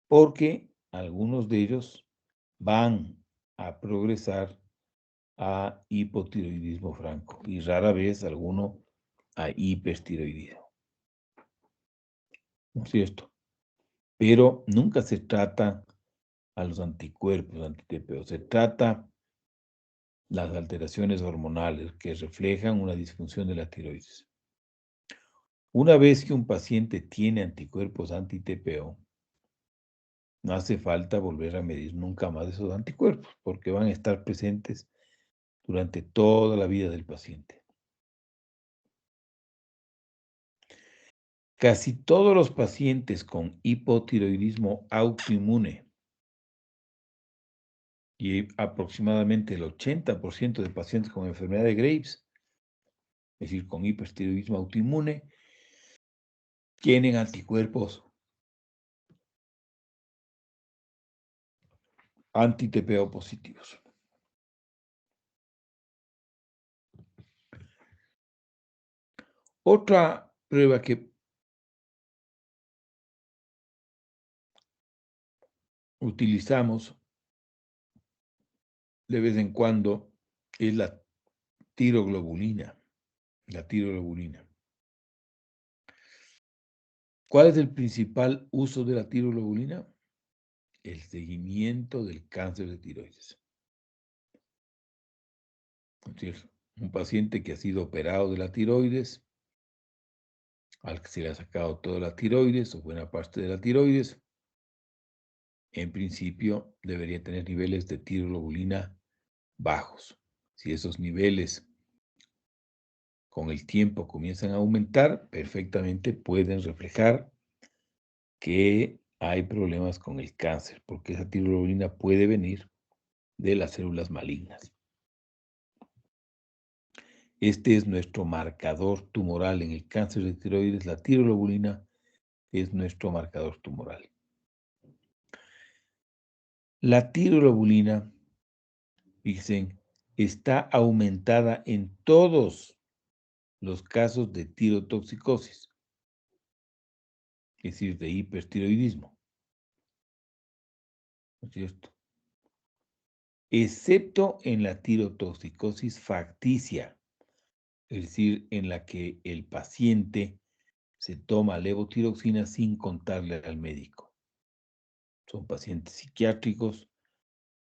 porque algunos de ellos van a progresar a hipotiroidismo franco y rara vez alguno a hipertiroidismo, ¿no es cierto? Pero nunca se trata a los anticuerpos anti-TPO, se trata las alteraciones hormonales que reflejan una disfunción de la tiroides. Una vez que un paciente tiene anticuerpos anti-TPO, no hace falta volver a medir nunca más esos anticuerpos, porque van a estar presentes durante toda la vida del paciente. Casi todos los pacientes con hipotiroidismo autoinmune y aproximadamente el 80% de pacientes con enfermedad de Graves, es decir, con hipertiroidismo autoinmune, tienen anticuerpos anti-TPO positivos. Otra prueba que utilizamos de vez en cuando es la tiroglobulina. La tiroglobulina. ¿Cuál es el principal uso de la tiroglobulina? El seguimiento del cáncer de tiroides. Es decir, un paciente que ha sido operado de la tiroides, al que se le ha sacado toda la tiroides o buena parte de la tiroides, en principio debería tener niveles de tiroglobulina bajos. Si esos niveles con el tiempo comienzan a aumentar, perfectamente pueden reflejar que hay problemas con el cáncer, porque esa tiroglobulina puede venir de las células malignas. Este es nuestro marcador tumoral en el cáncer de tiroides. La tiroglobulina es nuestro marcador tumoral. La tiroglobulina, dicen, está aumentada en todos los casos de tirotoxicosis, es decir, de hipertiroidismo, ¿no es cierto? Excepto en la tirotoxicosis facticia, es decir, en la que el paciente se toma levotiroxina sin contarle al médico. Son pacientes psiquiátricos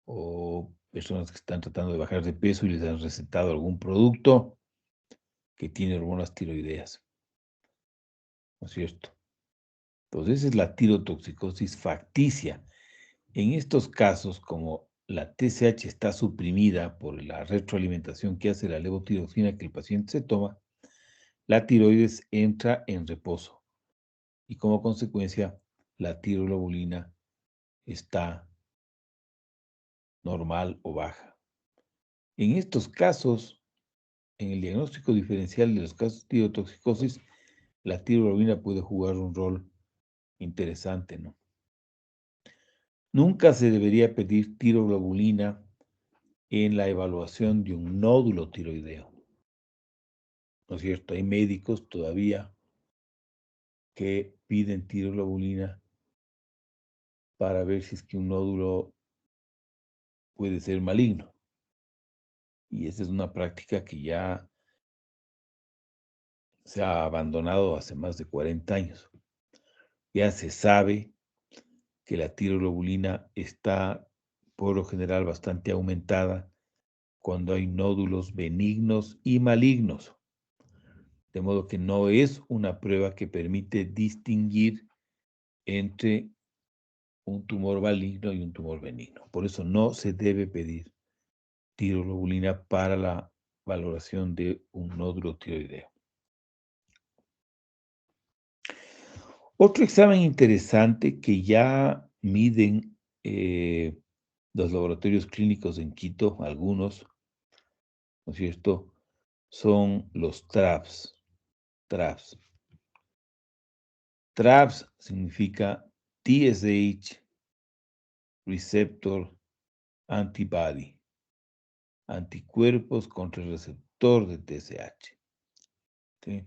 o personas que están tratando de bajar de peso y les han recetado algún producto que tiene hormonas tiroideas, ¿no es cierto? Entonces, esa es la tirotoxicosis facticia. En estos casos, como la TSH está suprimida por la retroalimentación que hace la levotiroxina que el paciente se toma, la tiroides entra en reposo y como consecuencia la tiroglobulina está normal o baja. En estos casos, en el diagnóstico diferencial de los casos de tirotoxicosis, la tiroglobulina puede jugar un rol interesante, ¿no? Nunca se debería pedir tiroglobulina en la evaluación de un nódulo tiroideo, ¿no es cierto? Hay médicos todavía que piden tiroglobulina para ver si es que un nódulo puede ser maligno. Y esa es una práctica que ya se ha abandonado hace más de 40 años. Ya se sabe que la tiroglobulina está, por lo general, bastante aumentada cuando hay nódulos benignos y malignos. De modo que no es una prueba que permite distinguir entre un tumor maligno y un tumor benigno. Por eso no se debe pedir tiroglobulina para la valoración de un nódulo tiroideo. Otro examen interesante que ya miden los laboratorios clínicos en Quito, algunos, ¿no es cierto?, son los TRAPS. TRAPS. TRAPS significa TSH Receptor Antibody, anticuerpos contra el receptor de TSH. ¿Sí?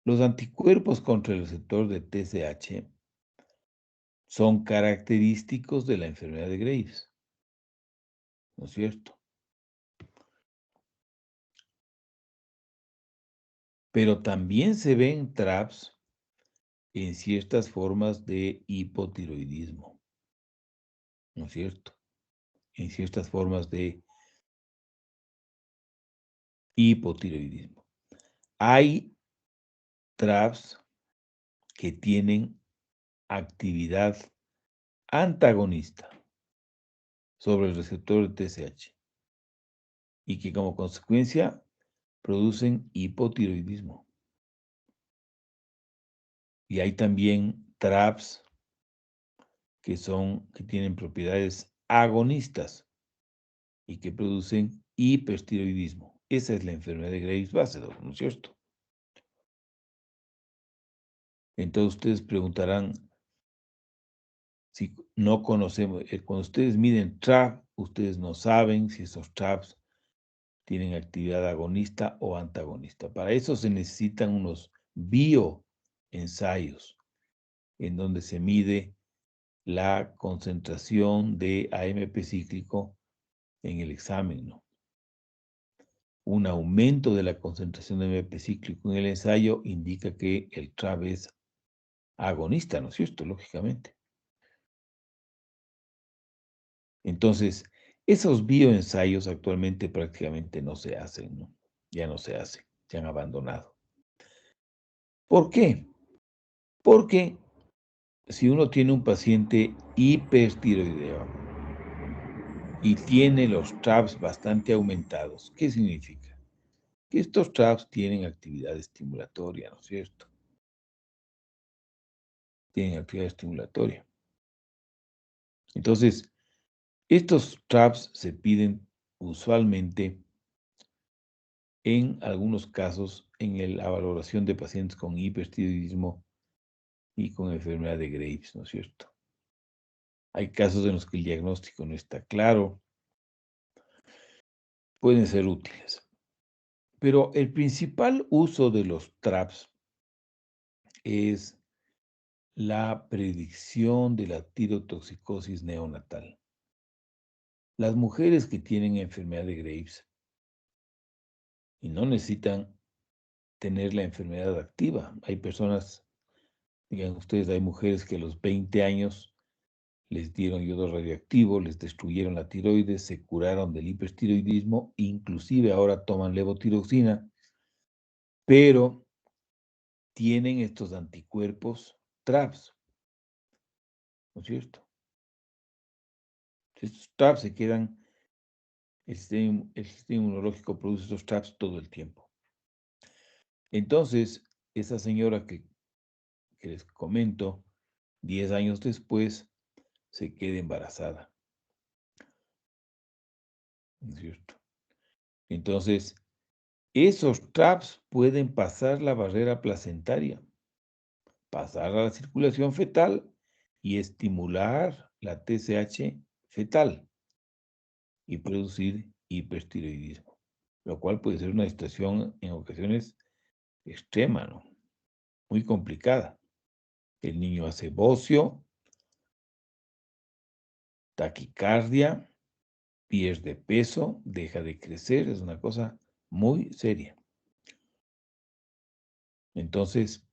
Los anticuerpos contra el receptor de TSH son característicos de la enfermedad de Graves, ¿no es cierto? Pero también se ven TRAPS en ciertas formas de hipotiroidismo, ¿no es cierto? En ciertas formas de hipotiroidismo. Hay TRAPS que tienen actividad antagonista sobre el receptor de TSH y que como consecuencia producen hipotiroidismo. Y hay también TRAPS que tienen propiedades agonistas y que producen hipertiroidismo. Esa es la enfermedad de Graves-Basedow, ¿no es cierto? Entonces ustedes preguntarán, si no conocemos, cuando ustedes miden TRAP, ustedes no saben si esos TRAPs tienen actividad agonista o antagonista. Para eso se necesitan unos bioensayos en donde se mide la concentración de AMP cíclico en el examen, ¿no? Un aumento de la concentración de AMP cíclico en el ensayo indica que el TRAP es agonista, ¿no es cierto? Lógicamente. Entonces, esos bioensayos actualmente prácticamente no se hacen, ¿no? Ya no se hacen, se han abandonado. ¿Por qué? Porque si uno tiene un paciente hipertiroideo y tiene los TRAPs bastante aumentados, ¿qué significa? Que estos TRAPs tienen actividad estimulatoria, ¿no es cierto? Tienen actividad estimulatoria. Entonces, estos TRAPs se piden usualmente en algunos casos en la valoración de pacientes con hipertiroidismo y con enfermedad de Graves, ¿no es cierto? Hay casos en los que el diagnóstico no está claro, pueden ser útiles. Pero el principal uso de los TRAPs es la predicción de la tirotoxicosis neonatal. Las mujeres que tienen enfermedad de Graves y no necesitan tener la enfermedad activa. Hay personas, digan ustedes, hay mujeres que a los 20 años les dieron yodo radioactivo, les destruyeron la tiroides, se curaron del hipertiroidismo, inclusive ahora toman levotiroxina, pero tienen estos anticuerpos TRAPs, ¿no es cierto? Estos TRAPs se quedan, el sistema inmunológico produce estos TRAPs todo el tiempo. Entonces, esa señora que les comento, 10 años después, se queda embarazada. ¿no es cierto? Entonces, esos TRAPS pueden pasar la barrera placentaria, pasar a la circulación fetal y estimular la TSH fetal y producir hipertiroidismo, lo cual puede ser una situación en ocasiones extrema, ¿no? Muy complicada. El niño hace bocio, taquicardia, pierde peso, deja de crecer, es una cosa muy seria. Entonces,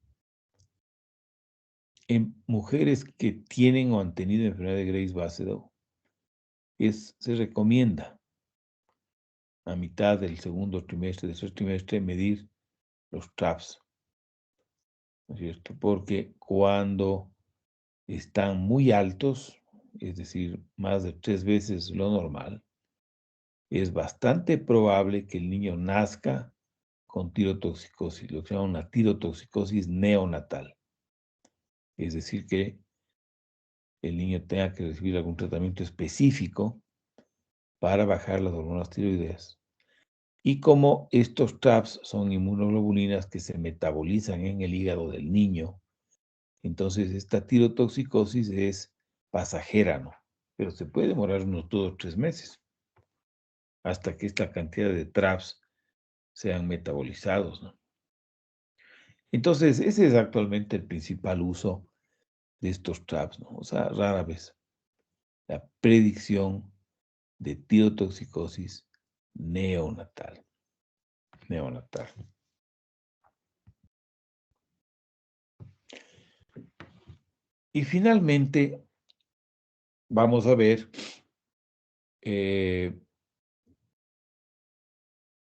en mujeres que tienen o han tenido enfermedad de Graves-Basedow, se recomienda a mitad del segundo trimestre, tercer trimestre, medir los TRAPS, ¿no es cierto? Porque cuando están muy altos, es decir, más de 3 veces lo normal, es bastante probable que el niño nazca con tirotoxicosis, lo que se llama una tirotoxicosis neonatal. Es decir, que el niño tenga que recibir algún tratamiento específico para bajar las hormonas tiroideas. Y como estos TRAPS son inmunoglobulinas que se metabolizan en el hígado del niño, entonces esta tirotoxicosis es pasajera, ¿no? Pero se puede demorar unos 2 o 3 meses hasta que esta cantidad de TRAPS sean metabolizados, ¿no? Entonces, ese es actualmente el principal uso de estos TRAPS, ¿no? O sea, rara vez. La predicción de tirotoxicosis neonatal. Neonatal. Y finalmente, vamos a ver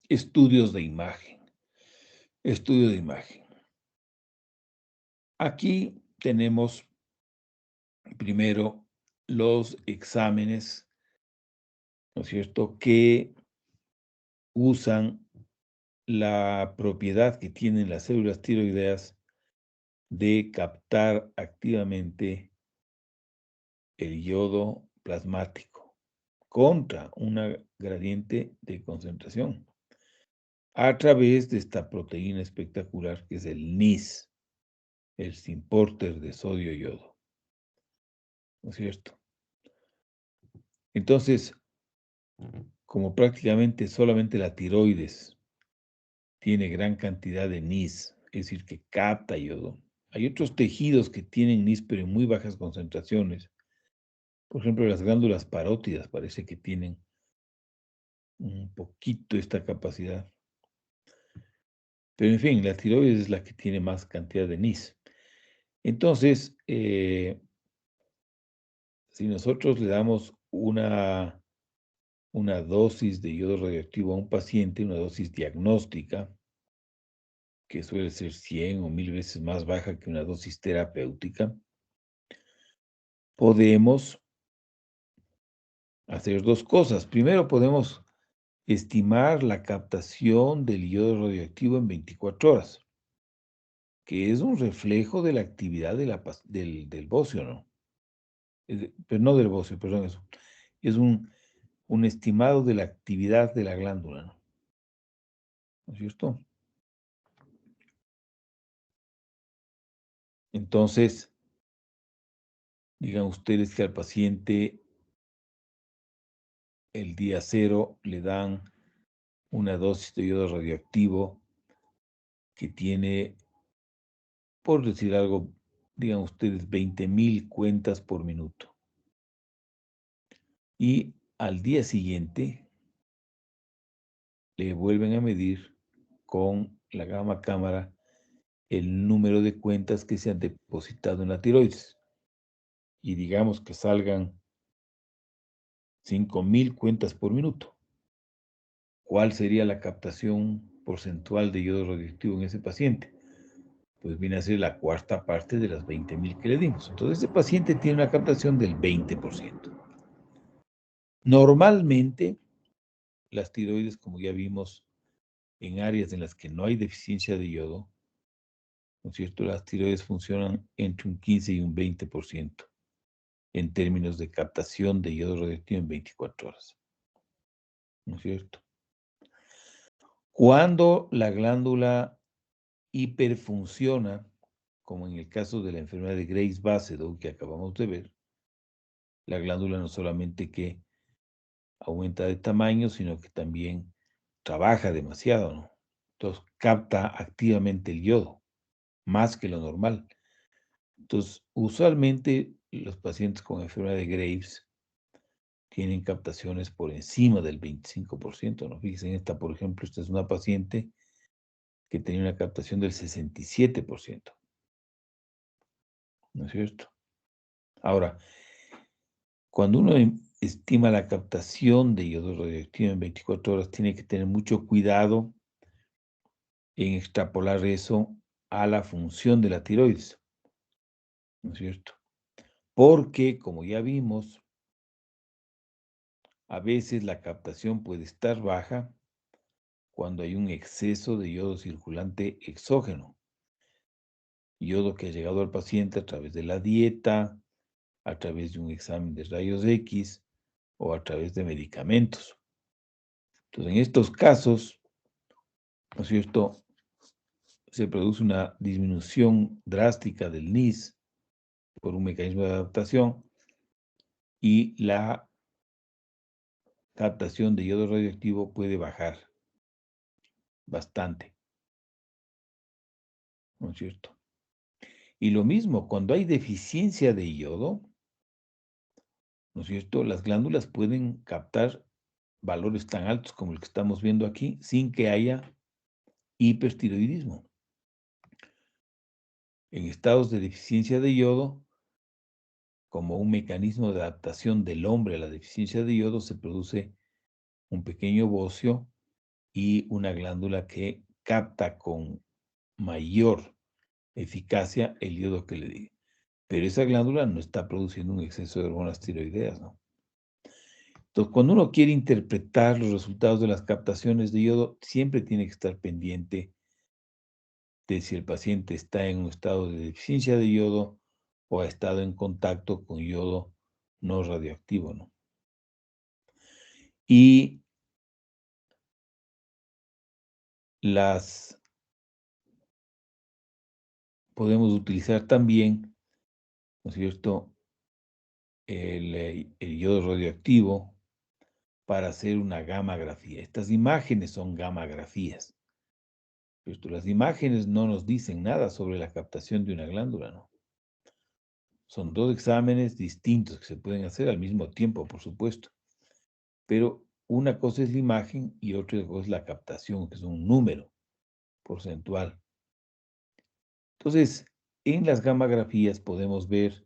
estudios de imagen. Estudio de imagen. Aquí tenemos primero los exámenes, ¿no es cierto?, que usan la propiedad que tienen las células tiroideas de captar activamente el yodo plasmático contra una gradiente de concentración a través de esta proteína espectacular que es el NIS, el Synporter de sodio-yodo, ¿no es cierto? Entonces, como prácticamente solamente la tiroides tiene gran cantidad de NIS, es decir, que capta yodo, hay otros tejidos que tienen NIS pero en muy bajas concentraciones. Por ejemplo, las glándulas parótidas parece que tienen un poquito esta capacidad. Pero en fin, la tiroides es la que tiene más cantidad de NIS. Entonces, si nosotros le damos una dosis de yodo radioactivo a un paciente, una dosis diagnóstica, que suele ser 100 o 1000 veces más baja que una dosis terapéutica, podemos hacer dos cosas. Primero, podemos estimar la captación del yodo radioactivo en 24 horas, que es un reflejo de la actividad del bocio, ¿no? Pero no del bocio, perdón, eso. Es un estimado de la actividad de la glándula, ¿no? ¿No es cierto? Entonces, digan ustedes que al paciente el día cero le dan una dosis de yodo radioactivo que tiene, por decir algo, digan ustedes 20,000 cuentas por minuto. Y al día siguiente le vuelven a medir con la gamma cámara el número de cuentas que se han depositado en la tiroides. Y digamos que salgan 5,000 cuentas por minuto. ¿Cuál sería la captación porcentual de yodo radioactivo en ese paciente? Pues viene a ser la cuarta parte de las 20,000 que le dimos. Entonces, ese paciente tiene una captación del 20%. Normalmente, las tiroides, como ya vimos, en áreas en las que no hay deficiencia de yodo, ¿no es cierto? Las tiroides funcionan entre un 15 y un 20% en términos de captación de yodo radioactivo en 24 horas. ¿no es cierto? Cuando la glándula hiperfunciona, como en el caso de la enfermedad de Graves-Basedow que acabamos de ver, la glándula no solamente que aumenta de tamaño, sino que también trabaja demasiado, ¿no? Entonces capta activamente el yodo, más que lo normal. Entonces, usualmente los pacientes con enfermedad de Graves tienen captaciones por encima del 25%, ¿no? Fíjense, por ejemplo, esta es una paciente que tenía una captación del 67%, ¿no es cierto? Ahora, cuando uno estima la captación de yodo radioactivo en 24 horas, tiene que tener mucho cuidado en extrapolar eso a la función de la tiroides, ¿no es cierto? Porque, como ya vimos, a veces la captación puede estar baja cuando hay un exceso de yodo circulante exógeno, yodo que ha llegado al paciente a través de la dieta, a través de un examen de rayos X o a través de medicamentos. Entonces, en estos casos, ¿no es cierto?, se produce una disminución drástica del NIS por un mecanismo de adaptación y la captación de yodo radioactivo puede bajar bastante, ¿no es cierto? Y lo mismo, cuando hay deficiencia de yodo, ¿no es cierto?, las glándulas pueden captar valores tan altos como el que estamos viendo aquí sin que haya hipertiroidismo. En estados de deficiencia de yodo, como un mecanismo de adaptación del hombre a la deficiencia de yodo, se produce un pequeño bocio y una glándula que capta con mayor eficacia el yodo que le di. Pero esa glándula no está produciendo un exceso de hormonas tiroideas, ¿no? Entonces, cuando uno quiere interpretar los resultados de las captaciones de yodo, siempre tiene que estar pendiente de si el paciente está en un estado de deficiencia de yodo o ha estado en contacto con yodo no radioactivo, ¿no? Y las podemos utilizar también, ¿no es cierto?, el yodo radioactivo para hacer una gammagrafía. Estas imágenes son gammagrafías. ¿Cierto? Las imágenes no nos dicen nada sobre la captación de una glándula, ¿no? Son dos exámenes distintos que se pueden hacer al mismo tiempo, por supuesto. Pero una cosa es la imagen y otra cosa es la captación, que es un número porcentual. Entonces, en las gammagrafías podemos ver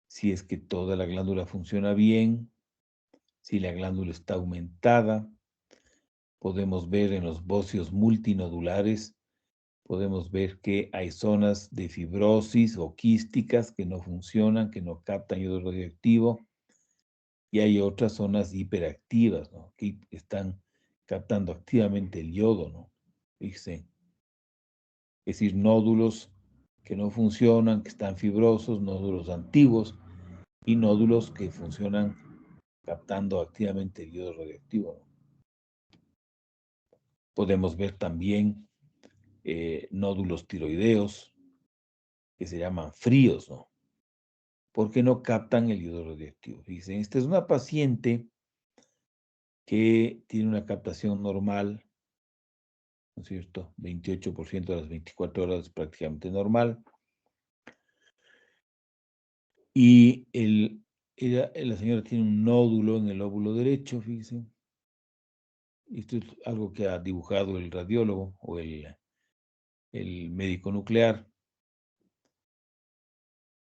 si es que toda la glándula funciona bien, si la glándula está aumentada. Podemos ver en los bocios multinodulares, podemos ver que hay zonas de fibrosis o quísticas que no funcionan, que no captan yodo radioactivo, y hay otras zonas hiperactivas, ¿no?, que están captando activamente el yodo, ¿no? Fíjense. Es decir, nódulos que no funcionan, que están fibrosos, nódulos antiguos y nódulos que funcionan captando activamente el yodo radioactivo, ¿no? Podemos ver también nódulos tiroideos que se llaman fríos, ¿no?, porque no captan el yodo radioactivo. Fíjense, esta es una paciente que tiene una captación normal, ¿no es cierto? 28% de las 24 horas es prácticamente normal. Y la señora tiene un nódulo en el lóbulo derecho, fíjense. Esto es algo que ha dibujado el radiólogo o el médico nuclear,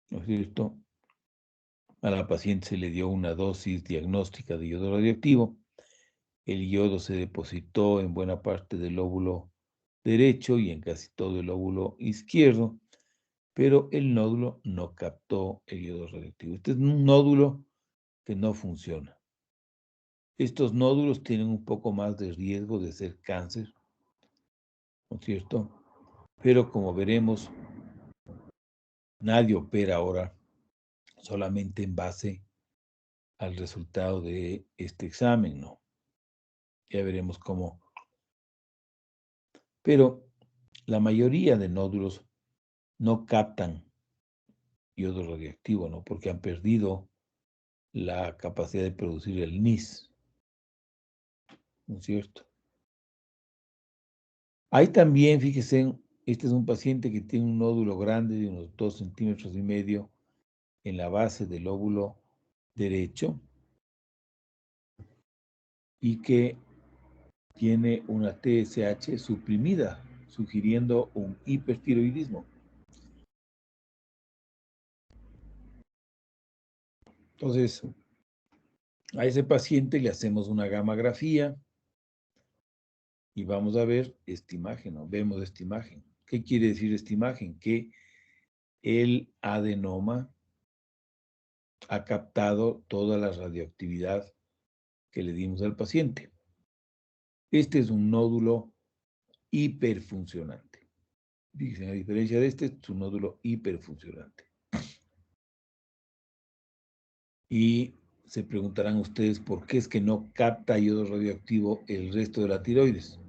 ¿no es cierto? A la paciente se le dio una dosis diagnóstica de yodo radioactivo. El yodo se depositó en buena parte del lóbulo derecho y en casi todo el lóbulo izquierdo, pero el nódulo no captó el yodo radioactivo. Este es un nódulo que no funciona. Estos nódulos tienen un poco más de riesgo de ser cáncer, ¿no es cierto? Pero como veremos, nadie opera ahora solamente en base al resultado de este examen, ¿no? Ya veremos cómo. Pero la mayoría de nódulos no captan yodo radioactivo, ¿no? Porque han perdido la capacidad de producir el NIS, ¿no es cierto? Hay también, fíjese, este es un paciente que tiene un nódulo grande de unos 2,5 centímetros en la base del lóbulo derecho y que tiene una TSH suprimida, sugiriendo un hipertiroidismo. Entonces, a ese paciente le hacemos una gammagrafía y vamos a ver esta imagen, ¿no? Vemos esta imagen. ¿Qué quiere decir esta imagen? Que el adenoma ha captado toda la radioactividad que le dimos al paciente. Este es un nódulo hiperfuncionante. Dicen, a diferencia de este, es un nódulo hiperfuncionante. Y se preguntarán ustedes por qué es que no capta yodo radioactivo el resto de la tiroides.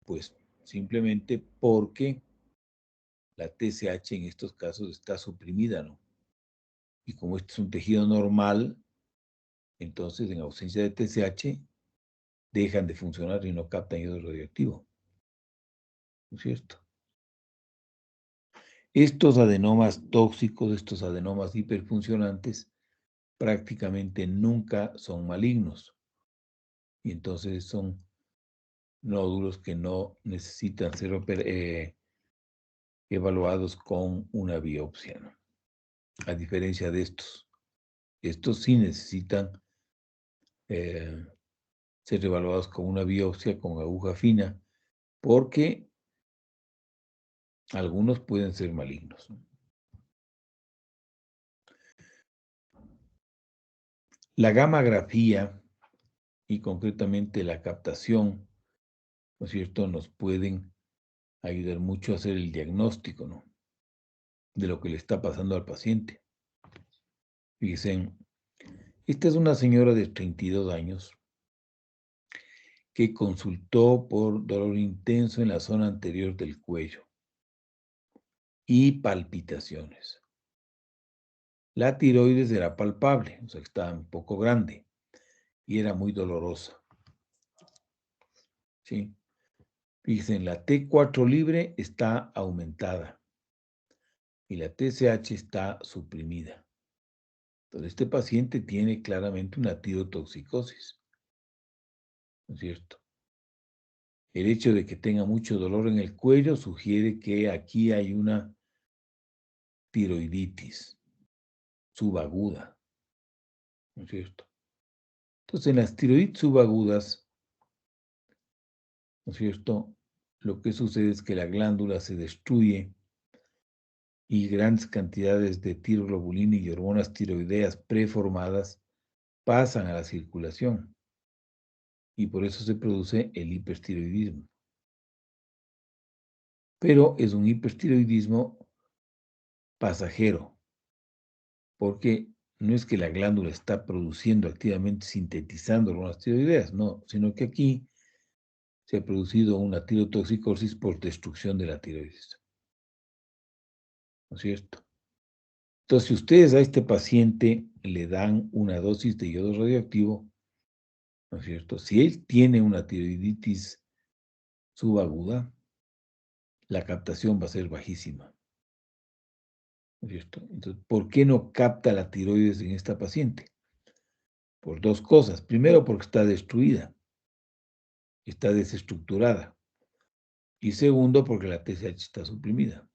Pues simplemente porque la TSH en estos casos está suprimida, ¿no? Y como este es un tejido normal, entonces en ausencia de TSH dejan de funcionar y no captan yodo radioactivo. ¿No es cierto? Estos adenomas tóxicos, estos adenomas hiperfuncionantes, prácticamente nunca son malignos. Y entonces son nódulos que no necesitan ser evaluados con una biopsia, ¿no? A diferencia de estos sí necesitan ser evaluados con una biopsia con aguja fina, porque algunos pueden ser malignos, ¿no? La gammagrafía y concretamente la captación, ¿no es cierto?, nos pueden ayudar mucho a hacer el diagnóstico, ¿no?, de lo que le está pasando al paciente. Fíjense, esta es una señora de 32 años que consultó por dolor intenso en la zona anterior del cuello y palpitaciones. La tiroides era palpable, o sea, que estaba un poco grande y era muy dolorosa. ¿Sí? Fíjense, la T4 libre está aumentada y la TSH está suprimida. Entonces, este paciente tiene claramente una tirotoxicosis, ¿no es cierto? El hecho de que tenga mucho dolor en el cuello sugiere que aquí hay una tiroiditis subaguda, ¿no es cierto? Entonces, en las tiroides subagudas, ¿no es cierto?, lo que sucede es que la glándula se destruye y grandes cantidades de tiroglobulina y hormonas tiroideas preformadas pasan a la circulación y por eso se produce el hipertiroidismo. Pero es un hipertiroidismo pasajero, porque no es que la glándula está produciendo activamente, sintetizando hormonas tiroideas, no, sino que aquí se ha producido una tirotoxicosis por destrucción de la tiroides, ¿no es cierto? Entonces, si ustedes a este paciente le dan una dosis de yodo radioactivo, ¿no es cierto? Si él tiene una tiroiditis subaguda, la captación va a ser bajísima, ¿no es cierto? Entonces, ¿por qué no capta la tiroides en esta paciente? Por dos cosas. Primero, porque está destruida, está desestructurada. Y segundo, porque la TSH está suprimida.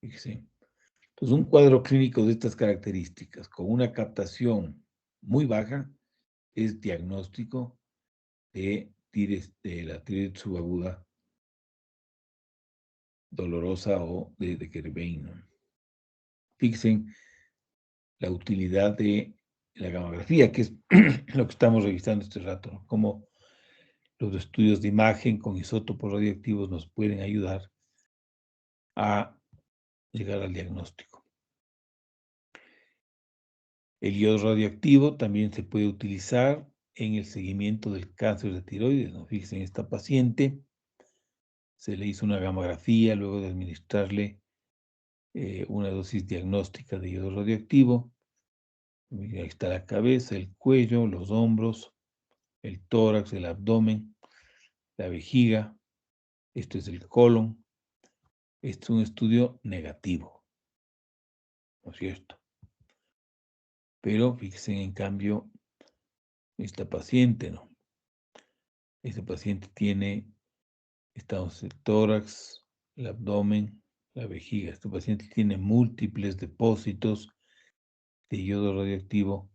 Fíjese. Entonces, un cuadro clínico de estas características, con una captación muy baja, es diagnóstico de la tiroides subaguda dolorosa o de Kerbein, ¿no? Fíjense la utilidad de la gammagrafía, que es lo que estamos revisando este rato, ¿no? Cómo los estudios de imagen con isótopos radioactivos nos pueden ayudar a llegar al diagnóstico. El iodo radioactivo también se puede utilizar en el seguimiento del cáncer de tiroides, ¿no? Fíjense, en esta paciente se le hizo una gamografía luego de administrarle una dosis diagnóstica de iodo radioactivo. Ahí está la cabeza, el cuello, los hombros, el tórax, el abdomen, la vejiga. Esto es el colon. Este es un estudio negativo, ¿no es cierto? Pero fíjense, en cambio, esta paciente, ¿no? Esta paciente tiene, estamos el tórax, el abdomen, la vejiga. Este paciente tiene múltiples depósitos de iodo radioactivo,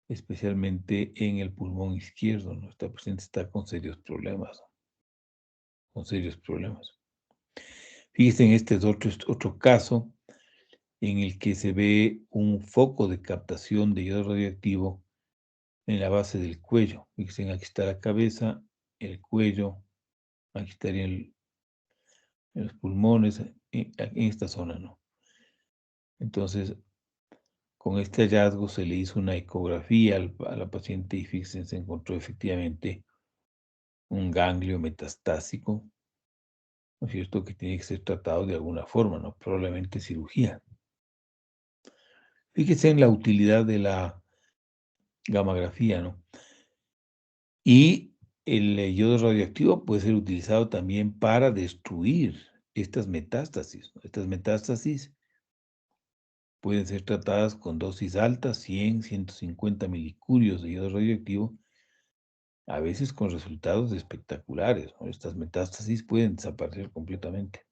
especialmente en el pulmón izquierdo, ¿no? Esta paciente está con serios problemas, ¿no? Con serios problemas. Fíjense, en este es otro caso en el que se ve un foco de captación de iodo radioactivo en la base del cuello. Fíjense, aquí está la cabeza, el cuello, aquí estarían los pulmones, en esta zona, ¿no? Entonces, con este hallazgo se le hizo una ecografía a la paciente y fíjense, se encontró efectivamente un ganglio metastásico, ¿no es cierto?, que tiene que ser tratado de alguna forma, ¿no? Probablemente cirugía. Fíjense en la utilidad de la gamografía, ¿no? Y el iodo radioactivo puede ser utilizado también para destruir estas metástasis, ¿no? Estas metástasis pueden ser tratadas con dosis altas, 100, 150 milicurios de iodo radioactivo, a veces con resultados espectaculares, ¿no? Estas metástasis pueden desaparecer completamente.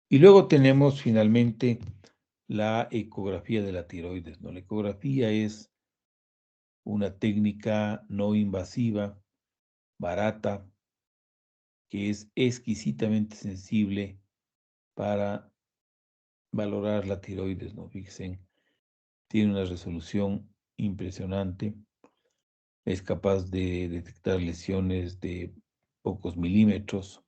Y luego tenemos finalmente la ecografía de la tiroides, ¿no? La ecografía es una técnica no invasiva, barata, que es exquisitamente sensible para valorar la tiroides, ¿no? Fíjense, tiene una resolución impresionante, es capaz de detectar lesiones de pocos milímetros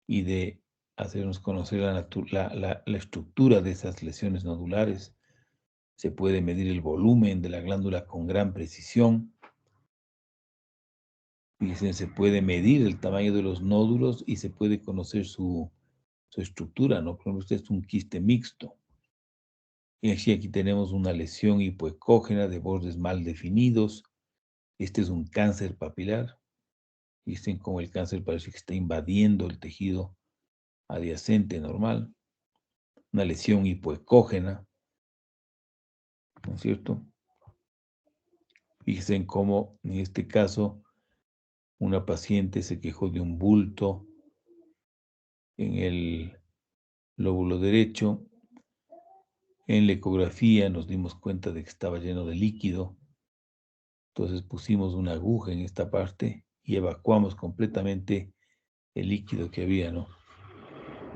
y de hacernos conocer la estructura de esas lesiones nodulares. Se puede medir el volumen de la glándula con gran precisión. Fíjense, se puede medir el tamaño de los nódulos y se puede conocer su estructura, ¿no? Por ejemplo, este es un quiste mixto. Y aquí tenemos una lesión hipoecógena de bordes mal definidos. Este es un cáncer papilar. Dicen como el cáncer parece que está invadiendo el tejido adyacente normal. Una lesión hipoecógena, ¿no es cierto? Fíjense en cómo, en este caso, una paciente se quejó de un bulto en el lóbulo derecho. En la ecografía nos dimos cuenta de que estaba lleno de líquido. Entonces pusimos una aguja en esta parte y evacuamos completamente el líquido que había, ¿no?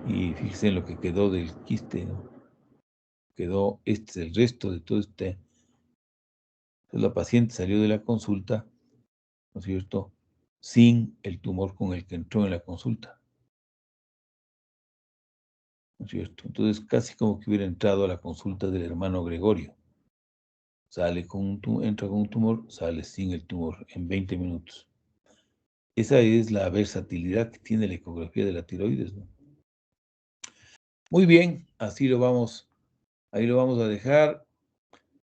Y fíjense en lo que quedó del quiste, ¿no? Quedó, este es el resto de todo este. Entonces la paciente salió de la consulta, ¿no es cierto?, sin el tumor con el que entró en la consulta, ¿no es cierto? Entonces casi como que hubiera entrado a la consulta del hermano Gregorio. Sale con un tumor, entra con un tumor, sale sin el tumor en 20 minutos. Esa es la versatilidad que tiene la ecografía de la tiroides, ¿no? Muy bien, así lo vamos, ahí lo vamos a dejar.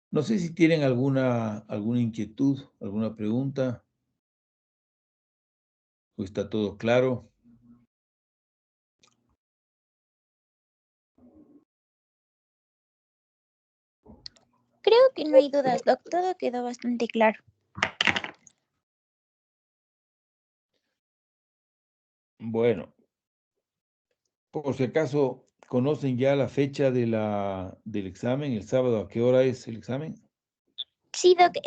No sé si tienen alguna inquietud, alguna pregunta, o está todo claro. Creo que no hay dudas, Doc. Todo quedó bastante claro. Bueno, por si acaso, ¿conocen ya la fecha del examen? ¿El sábado a qué hora es el examen? Sí, Doc,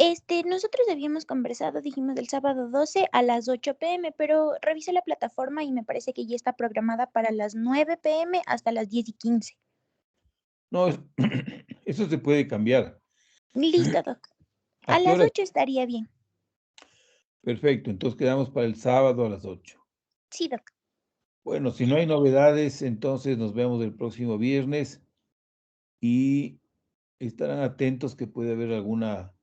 nosotros habíamos conversado, dijimos el sábado 12 a las 8 p.m., pero revisé la plataforma y me parece que ya está programada para las 9 p.m. hasta las 10:15. No, eso se puede cambiar. Listo, Doc. A ¿A qué las hora? 8 estaría bien. Perfecto, entonces quedamos para el sábado a las 8. Sí, Doc. Bueno, si no hay novedades, entonces nos vemos el próximo viernes y estarán atentos que puede haber alguna